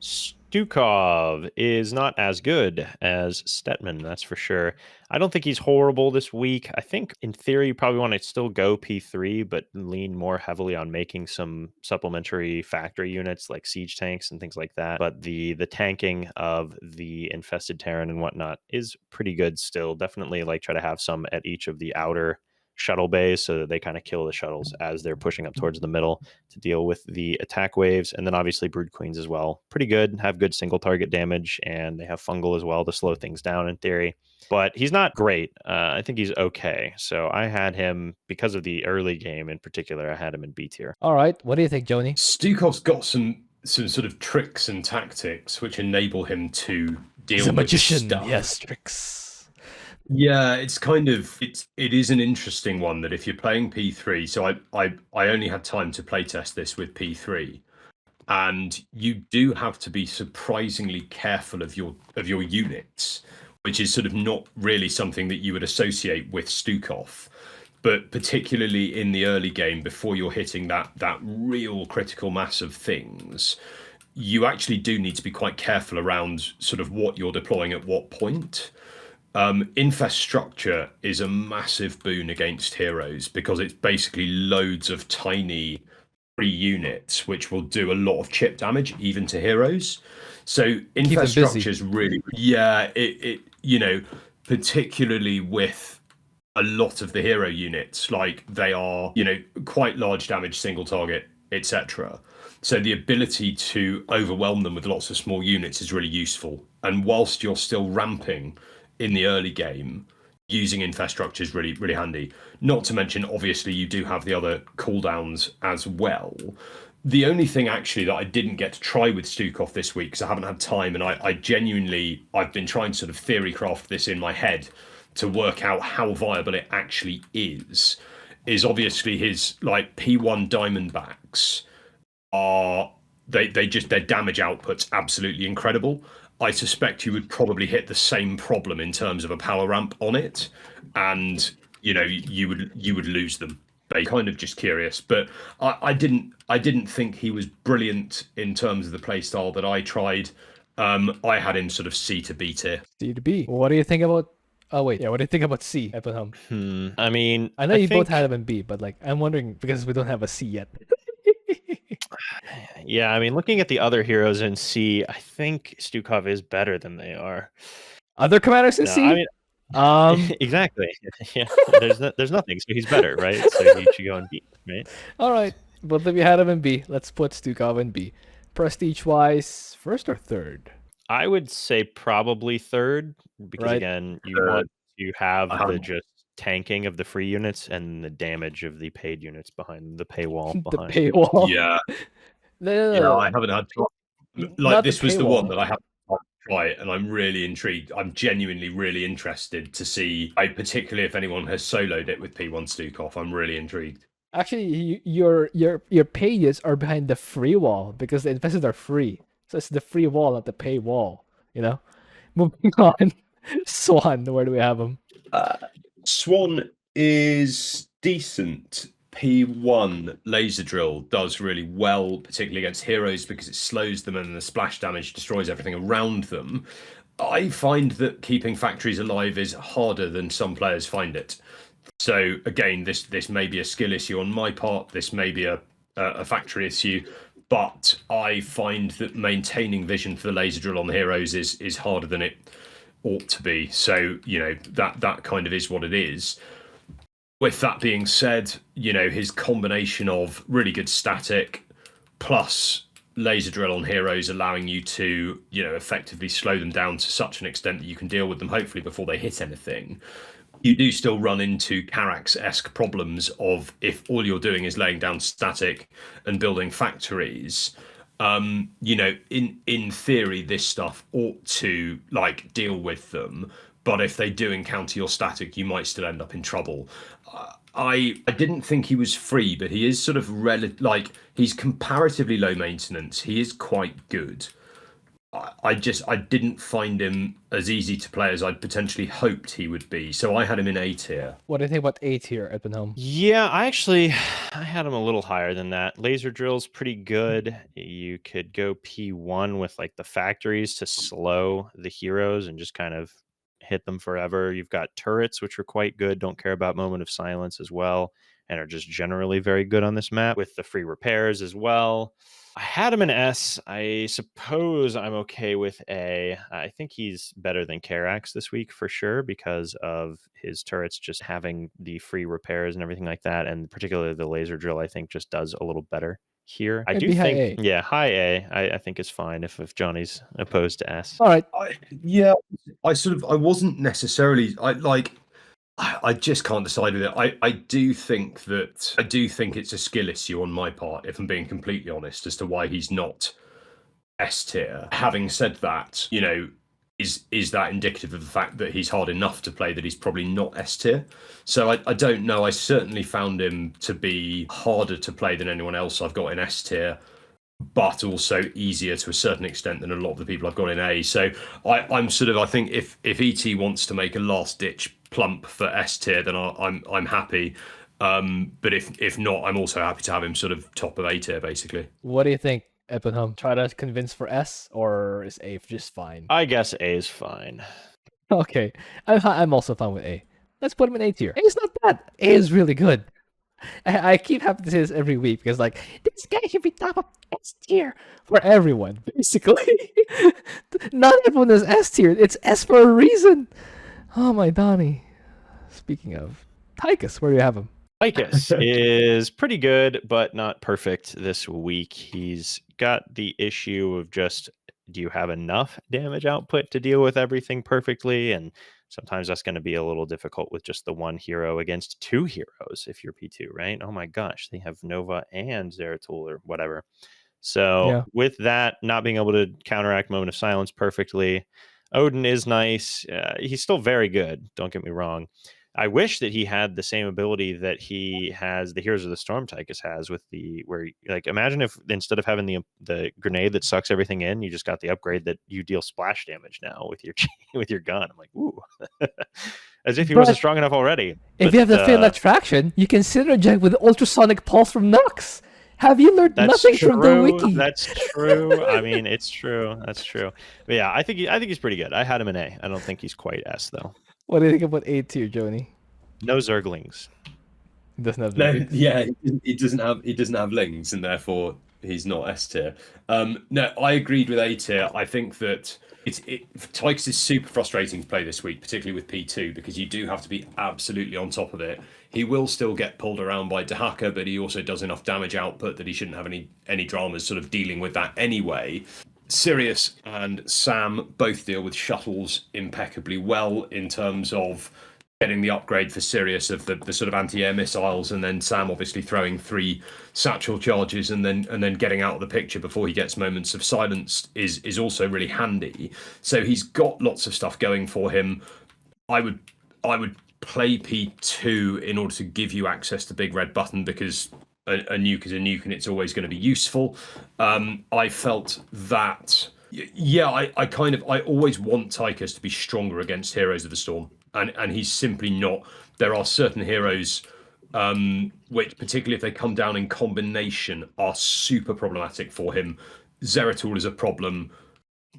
S3: Stukov is not as good as Stetmann, that's for sure. I don't think he's horrible this week. I think, in theory, you probably want to still go P3, but lean more heavily on making some supplementary factory units like siege tanks and things like that. But the tanking of the infested Terran and whatnot is pretty good still. Definitely try to have some at each of the outer shuttle bays so that they kind of kill the shuttles as they're pushing up towards the middle to deal with the attack waves. And then obviously Brood Queens as well. Pretty good, have good single target damage, and they have fungal as well to slow things down in theory. But he's not great. I think he's okay. So I had him, because of the early game in particular, I had him in B tier.
S1: All right, what do you think, Joni?
S4: Stukov's got some sort of tricks and tactics which enable him to deal with
S1: magician.
S4: Stuff.
S1: Yes, tricks.
S4: Yeah, it's it is an interesting one that if you're playing P3, so I only had time to playtest this with P3, and you do have to be surprisingly careful of your units, which is sort of not really something that you would associate with Stukov, but particularly in the early game before you're hitting that real critical mass of things, you actually do need to be quite careful around sort of what you're deploying at what point. Infrastructure is a massive boon against heroes because it's basically loads of tiny free units which will do a lot of chip damage even to heroes. So infrastructure is really, particularly with a lot of the hero units, like they are, quite large damage, single target, etc. So the ability to overwhelm them with lots of small units is really useful. And whilst you're still ramping in the early game, using infrastructure is really, really handy. Not to mention, obviously, you do have the other cooldowns as well. The only thing actually that I didn't get to try with Stukov this week, because I haven't had time, and I've been trying to sort of theory craft this in my head to work out how viable it actually is obviously his P1 Diamondbacks are, their damage output's absolutely incredible. I suspect you would probably hit the same problem in terms of a power ramp on it, and you would lose them. But kind of just curious, but I didn't think he was brilliant in terms of the playstyle that I tried. I had him sort of C to B tier.
S1: C to B. What do you think about? Oh wait, yeah. What do you think about C, Epenham?
S3: I mean,
S1: I know you both had him in B, but I'm wondering because we don't have a C yet.
S3: Yeah, I mean, looking at the other heroes in C, I think Stukov is better than they are.
S1: Other commanders in C?
S3: I mean, Exactly. Yeah. There's nothing, so he's better, right? So he should go in B, right?
S1: All right, both of you had him in B. Let's put Stukov in B. Prestige-wise, first or third?
S3: I would say probably third, because
S1: Right.
S3: again, you want to have
S4: I
S3: the
S4: haven't-
S3: just tanking of the free units and the damage of the paid units behind the paywall
S1: The
S3: behind.
S1: paywall.
S4: Yeah,
S1: No,
S4: I haven't had
S1: not
S4: like
S1: the
S4: this was the
S1: paywall.
S4: one that I haven't tried, and I'm really intrigued. I'm genuinely really interested to see. Particularly if anyone has soloed it with P1 Stukov, I'm really intrigued.
S1: Actually, your pages are behind the free wall because the infested are free. So it's the free wall, not the pay wall. You know. Moving on, Swann. Where do we have him?
S4: Swann is decent. P1 laser drill does really well, particularly against heroes, because it slows them and the splash damage destroys everything around them. I find that keeping factories alive is harder than some players find it. So again, this may be a skill issue on my part. This may be a factory issue, but I find that maintaining vision for the laser drill on the heroes is harder than it ought to be. So that kind of is what it is. With that being said, his combination of really good static plus laser drill on heroes, allowing you to effectively slow them down to such an extent that you can deal with them hopefully before they hit anything. You do still run into Karax-esque problems of if all you're doing is laying down static and building factories. In theory, this stuff ought to deal with them, but if they do encounter your static, you might still end up in trouble. I didn't think he was free, but he is sort of he's comparatively low maintenance. He is quite good. I didn't find him as easy to play as I'd potentially hoped he would be. So I had him in A tier.
S1: What do you think about A tier at home?
S3: Yeah, I had him a little higher than that. Laser drill's pretty good. You could go P1 with the factories to slow the heroes and just kind of hit them forever. You've got turrets, which are quite good. Don't care about moment of silence as well, and are just generally very good on this map with the free repairs as well. I had him in S. I suppose I'm okay with A. I think he's better than Karax this week for sure because of his turrets just having the free repairs and everything like that, and particularly the laser drill I think just does a little better here. I do
S1: Maybe high
S3: think,
S1: A.
S3: yeah, high A I think is fine if Johnny's opposed to S.
S1: All right.
S4: I wasn't necessarily I just can't decide with it. I do think it's a skill issue on my part, if I'm being completely honest, as to why he's not S tier. Having said that, is that indicative of the fact that he's hard enough to play that he's probably not S tier? So I don't know. I certainly found him to be harder to play than anyone else I've got in S tier, but also easier to a certain extent than a lot of the people I've got in A. So I think if ET wants to make a last ditch plump for S tier, then I'm happy. But if not, I'm also happy to have him sort of top of A tier, basically.
S1: What do you think, Eppenham? Try to convince for S, or is A just fine?
S3: I guess A is fine.
S1: Okay, I'm also fine with A. Let's put him in A tier. A is not bad. A is really good. I keep having to say this every week because this guy should be top of S tier for everyone, basically. Not everyone is S tier. It's S for a reason. Oh my Donnie. Speaking of Tychus, where do you have him?
S3: Tychus is pretty good, but not perfect this week. He's got the issue of just, do you have enough damage output to deal with everything perfectly? And sometimes that's going to be a little difficult with just the one hero against two heroes if you're P2, right? Oh my gosh, they have Nova and Zeratul or whatever. So with that, not being able to counteract Moment of Silence perfectly, Odin is nice. He's still very good, don't get me wrong. I wish that he had the same ability that he has, the Heroes of the Storm Tychus has, imagine if instead of having the grenade that sucks everything in, you just got the upgrade that you deal splash damage now with your gun. I'm like, ooh, as if he wasn't strong enough already.
S1: If you have the Fatal Attraction, you can synergize with the Ultrasonic Pulse from Nux. Have you learned nothing from the wiki?
S3: That's true. I mean, it's true. That's true. But yeah, I think he's pretty good. I had him in A. I don't think he's quite S though.
S1: What do you think about A tier, Joni?
S3: No Zerglings.
S1: He doesn't have Zerglings.
S4: Yeah, he doesn't have lings, and therefore he's not S tier. No, I agreed with A tier. I think that Tychus is super frustrating to play this week, particularly with P2, because you do have to be absolutely on top of it. He will still get pulled around by Dehaka, but he also does enough damage output that he shouldn't have any dramas sort of dealing with that anyway. Sirius and Sam both deal with shuttles impeccably well in terms of getting the upgrade for Sirius of the sort of anti-air missiles, and then Sam obviously throwing 3 satchel charges and then getting out of the picture before he gets moments of silence is also really handy. So he's got lots of stuff going for him. I would play P2 in order to give you access to Big Red Button, because a nuke is a nuke and it's always going to be useful. I felt that, yeah, I always want Tychus to be stronger against Heroes of the Storm, and he's simply not. There are certain heroes which, particularly if they come down in combination, are super problematic for him. Zeratul is a problem.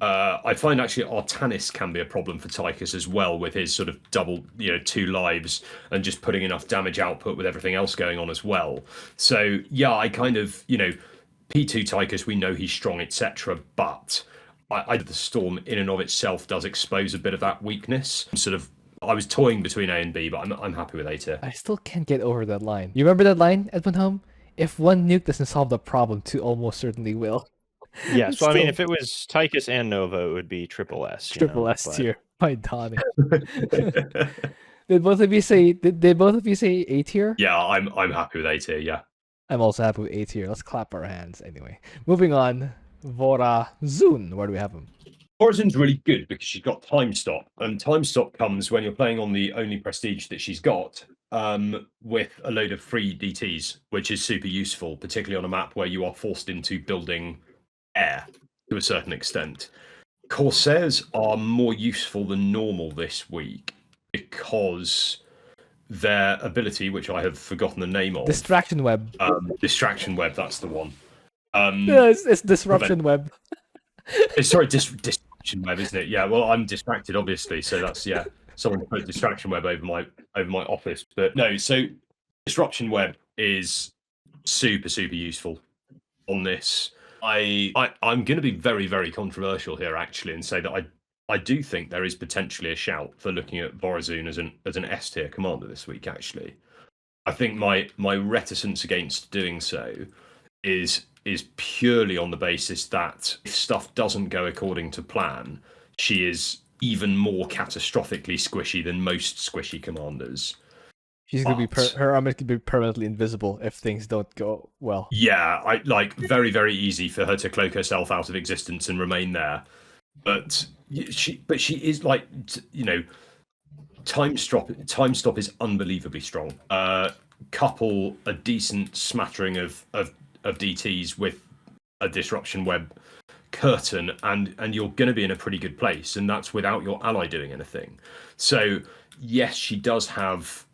S4: I find actually Artanis can be a problem for Tychus as well, with his sort of double, 2 lives and just putting enough damage output with everything else going on as well. So yeah, I kind of, P2 Tychus, we know he's strong, etc. But the Storm in and of itself does expose a bit of that weakness. I was toying between A and B, but I'm happy with A tier.
S1: I still can't get over that line. You remember that line, Edmund Home? If one nuke doesn't solve the problem, 2 almost certainly will.
S3: Yeah, so I mean, if it was Tychus and Nova, it would be triple S.
S1: Triple S tier. My Donnie. Did both of you say A tier?
S4: Yeah, I'm happy with A tier, yeah.
S1: I'm also happy with A tier. Let's clap our hands anyway. Moving on. Vorazun. Where do we have him?
S4: Vorazun's really good because she's got time stop, and time stop comes when you're playing on the only prestige that she's got, with a load of free DTs, which is super useful, particularly on a map where you are forced into building air to a certain extent. Corsairs are more useful than normal this week because their ability, which I have forgotten the name of,
S1: Distraction Web.
S4: Distraction Web, that's the one.
S1: Yeah, it's Disruption Web.
S4: Sorry, Distraction Web, isn't it? Yeah, well, I'm distracted, obviously, so that's, yeah. Someone put Distraction Web over my office, but no. So Disruption Web is super useful on this. I'm going to be very, very controversial here, actually, and say that I do think there is potentially a shout for looking at Vorazun as an S tier commander this week. Actually, I think my reticence against doing so is purely on the basis that if stuff doesn't go according to plan, she is even more catastrophically squishy than most squishy commanders.
S1: She's gonna be her armor could be permanently invisible if things don't go well.
S4: Yeah, I like very, very easy for her to cloak herself out of existence and remain there. But she is like, time stop is unbelievably strong. Couple a decent smattering of DTs with a disruption web curtain, and you're going to be in a pretty good place, and that's without your ally doing anything. So yes, she does have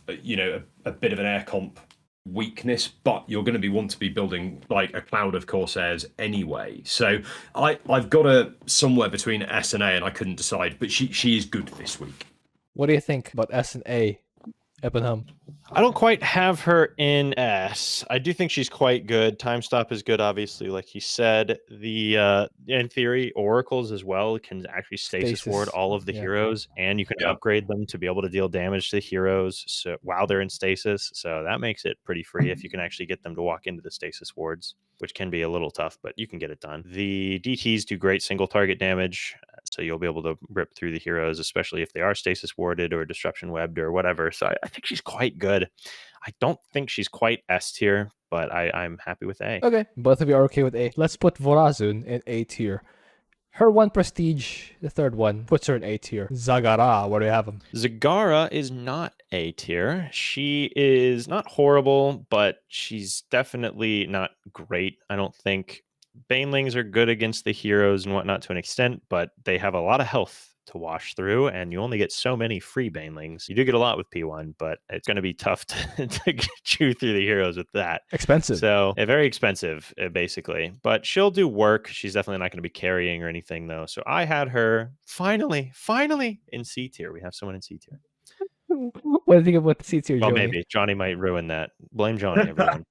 S4: a bit of an air comp weakness, but you're going to want to be building like a cloud of Corsairs anyway. So I've got her somewhere between S and A, and I couldn't decide, but she is good this week.
S1: What do you think about S and A, Ebenham?
S3: I don't quite have her in S. I do think she's quite good. Time stop is good, obviously, like he said. The in theory, oracles as well can actually stasis ward all of the heroes, and you can upgrade them to be able to deal damage to heroes so while they're in stasis. So that makes it pretty free if you can actually get them to walk into the stasis wards, which can be a little tough, but you can get it done. The DTs do great single target damage, so you'll be able to rip through the heroes, especially if they are stasis warded or disruption webbed or whatever. So I think she's quite good. I don't think she's quite S tier, but I'm happy with A.
S1: Okay, both of you are okay with A. Let's put Vorazun in A tier. Her 1 prestige, the third one, puts her in A tier. Zagara, where do you have him?
S3: Zagara is not A tier. She is not horrible, but she's definitely not great. I don't think Banelings are good against the heroes and whatnot to an extent, but they have a lot of health to wash through, and you only get so many free Banelings. You do get a lot with P1, but it's going to be tough to chew through the heroes with that.
S1: Expensive.
S3: So very expensive, basically. But she'll do work. She's definitely not going to be carrying or anything, though. So I had her finally in C tier. We have someone in C tier.
S1: What do you think about the C tier,
S3: Well,
S1: Johnny?
S3: maybe. Johnny might ruin that. Blame Johnny, everyone.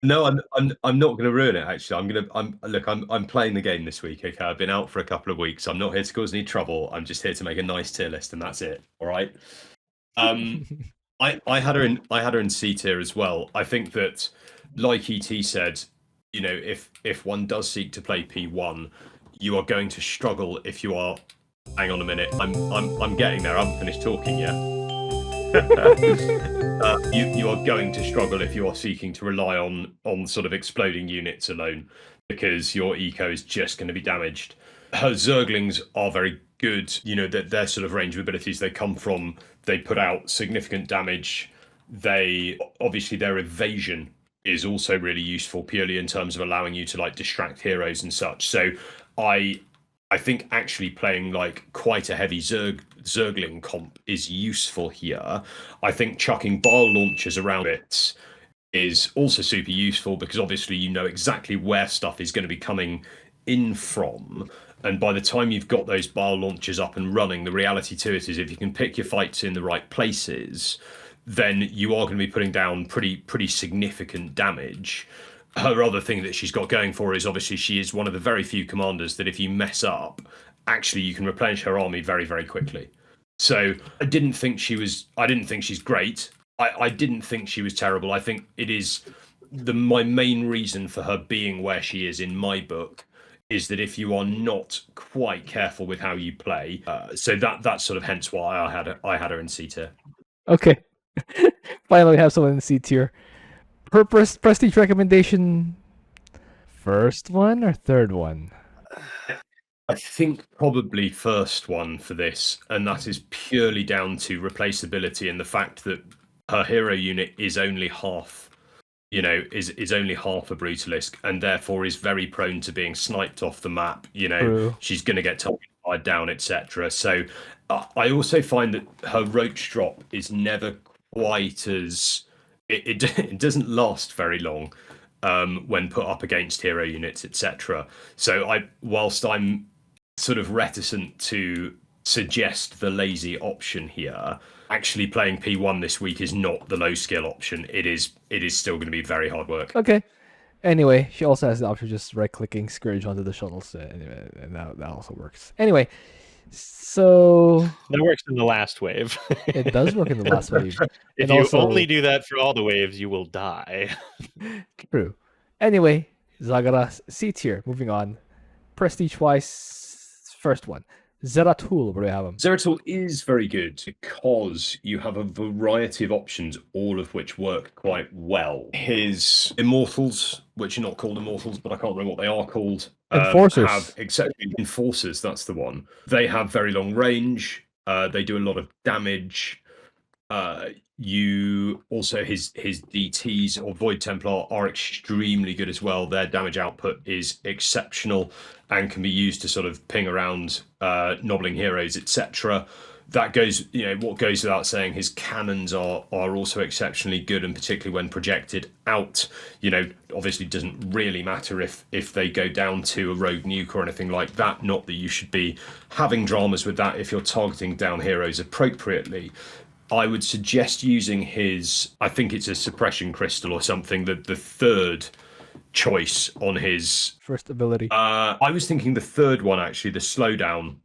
S4: No, I'm not going to ruin it. Actually, I'm playing the game this week. Okay, I've been out for a couple of weeks. I'm not here to cause any trouble. I'm just here to make a nice tier list, and that's it. All right. I had her in C tier as well. I think that, like ET said, if one does seek to play P1, you are going to struggle if you are. Hang on a minute. I'm getting there. I haven't finished talking yet. You are going to struggle if you are seeking to rely on sort of exploding units alone, because your eco is just going to be damaged. Her Zerglings are very good. Their sort of range of abilities they put out significant damage. Obviously their evasion is also really useful, purely in terms of allowing you to like distract heroes and such. So I think actually playing like quite a heavy Zergling comp is useful here. I think chucking bile launchers around it is also super useful, because obviously you know exactly where stuff is going to be coming in from. And by the time you've got those bile launchers up and running, the reality to it is if you can pick your fights in the right places, then you are going to be putting down pretty significant damage. Her other thing that she's got going for is obviously she is one of the very few commanders that if you mess up, actually you can replenish her army very, very quickly. So I didn't think she's great. I didn't think she was terrible. I think it is my main reason for her being where she is in my book is that if you are not quite careful with how you play, so that's sort of hence why I had her in C tier.
S1: Okay, finally have someone in C tier. Her prestige recommendation, first one or third one?
S4: I think probably first one for this, and that is purely down to replaceability and the fact that her hero unit is only half, is only half a Brutalisk, and therefore is very prone to being sniped off the map.
S1: True.
S4: She's going to get targeted down, etc. So I also find that her roach drop is never quite as it doesn't last very long when put up against hero units, etc. So whilst I'm sort of reticent to suggest the lazy option here, actually playing P1 this week is not the low skill option. It is still going to be very hard work.
S1: Okay. Anyway, she also has the option of just right-clicking Scourge onto the shuttles, and that also works. Anyway, so
S3: that works in the last wave.
S1: It does work in the last wave.
S3: If you only do that for all the waves, you will die.
S1: True. Anyway, Zagara C tier. Moving on. Prestige-wise, first one. Zeratul, where do we have him?
S4: Zeratul is very good because you have a variety of options, all of which work quite well. His Immortals, which are not called Immortals, but I can't remember what they are called.
S1: Enforcers.
S4: Enforcers, that's the one. They have very long range. They do a lot of damage. You also his DTs or Void Templar are extremely good as well. Their damage output is exceptional and can be used to sort of ping around nobbling heroes, etc. That goes, what goes without saying. His cannons are also exceptionally good, and particularly when projected out. Obviously doesn't really matter if they go down to a rogue nuke or anything like that. Not that you should be having dramas with that if you're targeting down heroes appropriately. I would suggest using his, I think it's a suppression crystal or something, the third choice on his
S1: first ability.
S4: I was thinking the third one, actually, the slowdown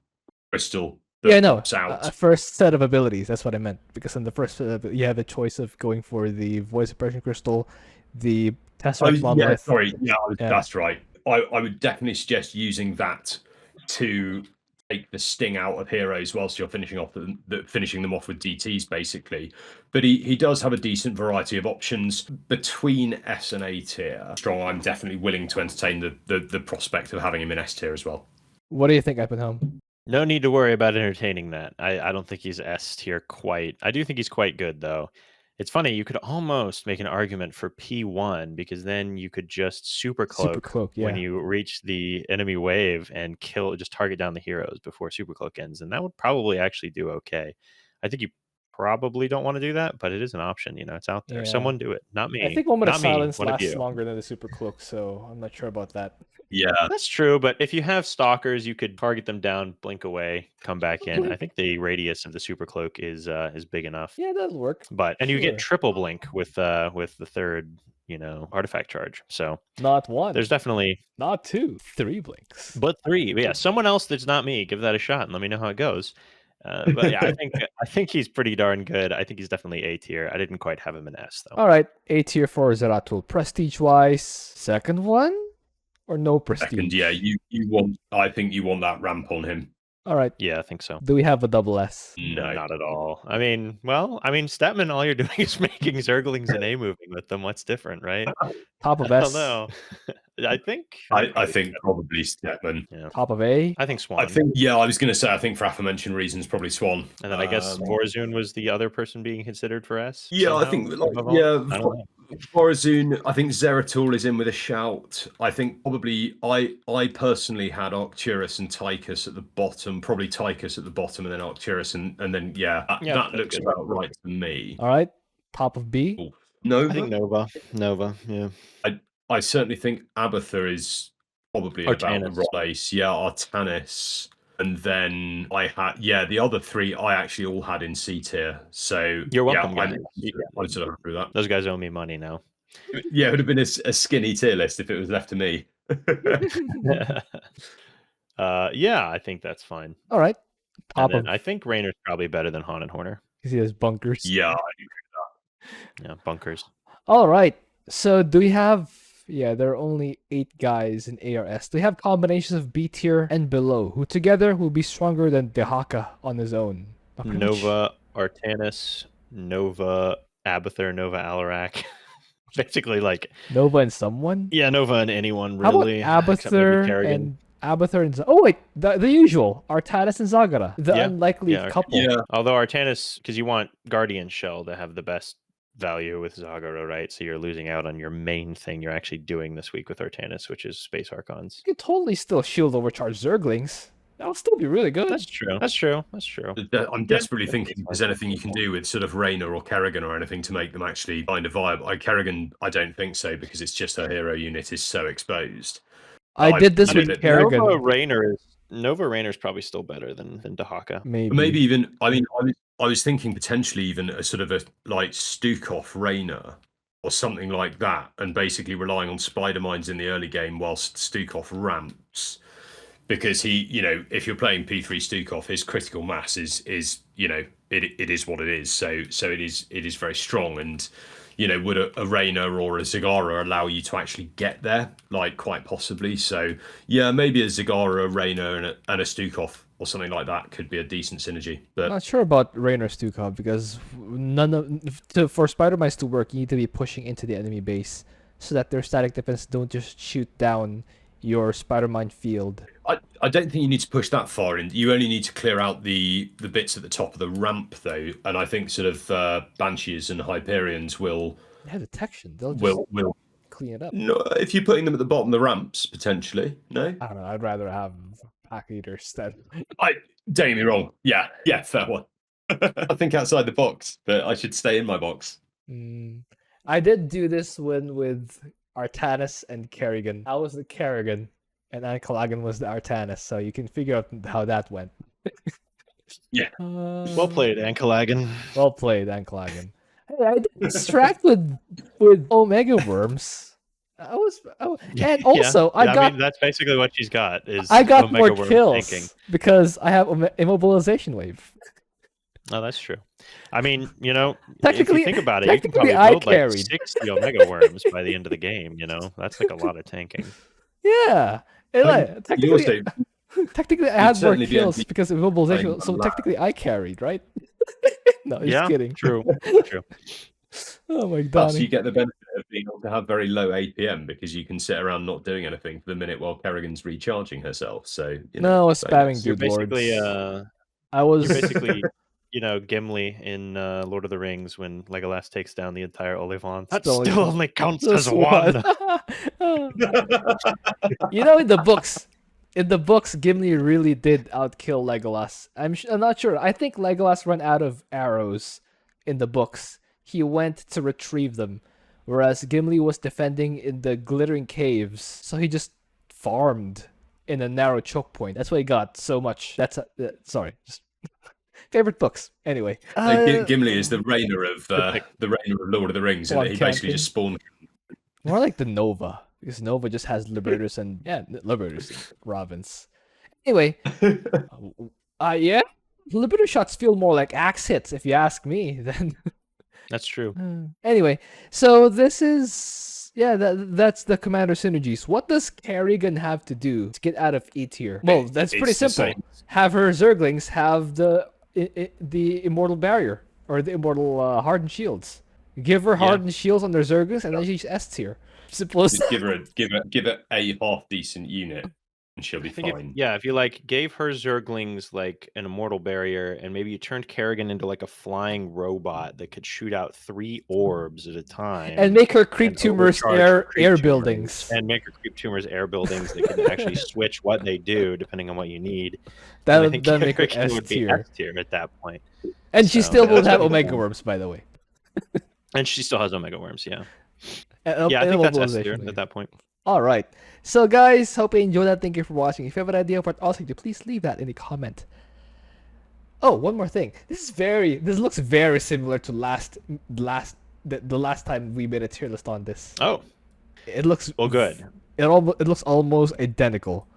S4: crystal.
S1: A first set of abilities. That's what I meant. Because in the first, you have the choice of going for the void suppression crystal, the Tesseract monolith.
S4: That's right. I would definitely suggest using that to take the sting out of heroes whilst you're finishing them off with DTs, basically. But he does have a decent variety of options between S and A tier. Strong, I'm definitely willing to entertain the prospect of having him in S tier as well.
S1: What do you think, Home?
S3: No need to worry about entertaining that. I don't think he's S tier quite. I do think he's quite good, though. It's funny, you could almost make an argument for P1, because then you could just super cloak when you reach the enemy wave and just target down the heroes before super cloak ends, and that would probably actually do okay. I think you probably don't want to do that, but it is an option. It's out there. Someone do it, not me.
S1: I think Moment of Silence lasts longer than the super cloak, so I'm not sure about that.
S4: Yeah.
S3: That's true, but if you have stalkers, you could target them down, blink away, come back in. I think the radius of the super cloak is big enough.
S1: Yeah, that'll work.
S3: But and you
S1: Sure.
S3: get triple blink with the third, artifact charge. So
S1: Not one.
S3: there's definitely
S1: not 2, 3 blinks.
S3: but 3. But yeah, someone else that's not me, give that a shot and let me know how it goes. But yeah, I think he's pretty darn good. I think he's definitely A tier. I didn't quite have him in S though.
S1: All right, A tier for Zeratul. Prestige wise, second one or no prestige?
S4: Second, yeah. You want. I think you want that ramp on him.
S1: All right.
S3: Yeah, I think so.
S1: Do we have a double S?
S4: No.
S3: Not at all. I mean, Stetmann, all you're doing is making Zerglings and A moving with them. What's different, right?
S1: Top of
S3: I
S1: S.
S3: don't know. I think
S4: probably Stetmann.
S3: Yeah.
S1: Top of A.
S3: I think Swann.
S4: I was going to say, I think for aforementioned reasons, probably Swann.
S3: And then I guess Vorazun was the other person being considered for S.
S4: Yeah,
S3: somehow?
S4: I think,
S3: I don't know.
S4: Vorazun, I think Zeratul is in with a shout. I think probably I personally had Arcturus and Tychus at the bottom, probably Tychus at the bottom and then Arcturus, and then that looks
S3: good.
S4: about right to me.
S1: All right. Top of B.
S4: Ooh. Nova?
S3: I think Nova, yeah.
S4: I certainly think Abathur is probably about the right place. Yeah, Artanis. And then I had, the other 3 I actually all had in C tier. So
S3: you're welcome.
S4: I'm sort of through that.
S3: Those guys owe me money now.
S4: Yeah, it would have been a skinny tier list if it was left to me.
S3: Yeah, I think that's fine.
S1: All right.
S3: I think Raynor's probably better than Han and Horner.
S1: Because he has bunkers.
S4: Yeah, I agree with
S3: that. Yeah, bunkers.
S1: All right. So do we have... Yeah, there are only 8 guys in ARS. They have combinations of B tier and below, who together will be stronger than Dehaka on his own.
S3: Nova, Artanis, Nova, Abathur, Nova, Alarak. Basically, like
S1: Nova and someone.
S3: Yeah, Nova and anyone really.
S1: How about Abathur and oh wait, the usual Artanis and Zagara, the unlikely couple.
S3: Yeah. Although Artanis, because you want Guardian Shell to have the best value with Zagara, right? So you're losing out on your main thing you're actually doing this week with Artanis, which is Space Archons.
S1: You could totally still shield overcharge Zerglings. That'll still be really good.
S3: That's true.
S4: I'm desperately thinking if there's anything you can do with sort of Raynor or Kerrigan or anything to make them actually kind of viable. Kerrigan, I don't think so, because it's just her hero unit is so exposed.
S1: I did this with Kerrigan.
S3: Nova Raynor is probably still better than Dehaka.
S4: Maybe even, I mean, I was thinking potentially even a sort of a like Stukov Raynor or something like that, and basically relying on spider mines in the early game whilst Stukov ramps. Because he, if you're playing P3 Stukov, his critical mass is it is what it is. So it is very strong. And, would a Raynor or a Zagara allow you to actually get there? Like, quite possibly. So, yeah, maybe a Zagara, a Raynor, and a Stukov or something like that could be a decent synergy. But
S1: I'm not sure about Raynor Stukov, because for spider mines to work, you need to be pushing into the enemy base so that their static defense don't just shoot down your spider mine field.
S4: I don't think you need to push that far in. You only need to clear out the bits at the top of the ramp, though, and I think sort of Banshees and Hyperions will
S1: have detection. They'll just
S4: will
S1: clean it up.
S4: No, if you're putting them at the bottom of the ramps, potentially. No,
S1: I don't know. I'd rather have pack eaters than.
S4: Don't get me wrong. Yeah, fair one. I think outside the box, but I should stay in my box.
S1: I did do this with Artanis and Kerrigan. I was the Kerrigan, and Ankalagan was the Artanis, so you can figure out how that went.
S4: Yeah.
S3: Well played, Ankalagan.
S1: Well played, Ankalagan. Hey, I did distract with Omega Worms. I mean,
S3: that's basically what she's got.
S1: I got
S3: Omega
S1: more kills
S3: tanking.
S1: because I have immobilization wave.
S3: Oh, that's true. I mean,
S1: technically,
S3: if you think about it, you can probably build like 60 Omega Worms by the end of the game. That's like a lot of tanking.
S1: Yeah, technically, I had more kills because of immobilization. So technically, I carried, right? No, just kidding.
S3: True.
S1: Oh my god!
S4: Plus, you get the benefit of being able to have very low APM because you can sit around not doing anything for the minute while Kerrigan's recharging herself. So
S1: no, I was spamming dude
S3: basically.
S1: You're
S3: basically. Gimli in Lord of the Rings when Legolas takes down the entire Olivant. That still only counts as one.
S1: In the books, Gimli really did outkill Legolas. I'm not sure. I think Legolas ran out of arrows in the books. He went to retrieve them, whereas Gimli was defending in the glittering caves, so he just farmed in a narrow choke point. That's why he got so much. Sorry. Just favorite books. Anyway.
S4: Gimli is the Raynor of Lord of the Rings, and he basically just spawned.
S1: More like the Nova, because Nova just has Liberators and Liberators and Ravens. Anyway, yeah, Liberator shots feel more like axe hits, if you ask me. Then
S3: that's true.
S1: Anyway, so this is that's the commander synergies. What does Kerrigan have to do to get out of E tier? Well, that's pretty simple. Have her Zerglings have the immortal barrier or the immortal hardened shields. Give her hardened shields on their Zerglings, and then she's S tier. Simple as
S4: give her a half decent unit, and she'll be fine.
S3: If you like gave her Zerglings like an immortal barrier, and maybe you turned Kerrigan into like a flying robot that could shoot out 3 orbs at a time,
S1: and make her creep tumors air buildings,
S3: and make her creep tumors air buildings that can actually switch what they do depending on what you need.
S1: That would make her S tier
S3: at that point.
S1: And she still would have Omega Worms, by the way.
S3: And she still has Omega Worms, yeah.
S1: I
S3: think that's S tier at that point.
S1: All right. So, guys, hope you enjoyed that. Thank you for watching. If you have an idea of what else to do, please leave that in the comment. Oh, one more thing. This looks very similar to the last time we made a tier list on this.
S3: Oh.
S1: It looks
S3: good.
S1: It looks almost identical.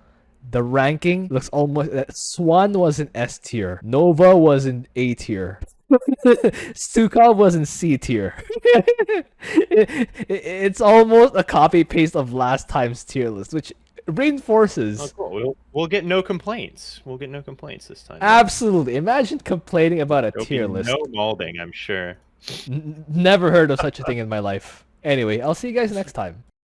S1: The ranking looks almost. Swann was in S tier. Nova was in A tier. Stukov was in C tier. It's almost a copy paste of last time's tier list, which reinforces.
S3: Oh, cool. We'll get no complaints. We'll get no complaints this time.
S1: Absolutely. Imagine complaining about a tier list.
S3: No molding, I'm sure.
S1: Never heard of such a thing in my life. Anyway, I'll see you guys next time.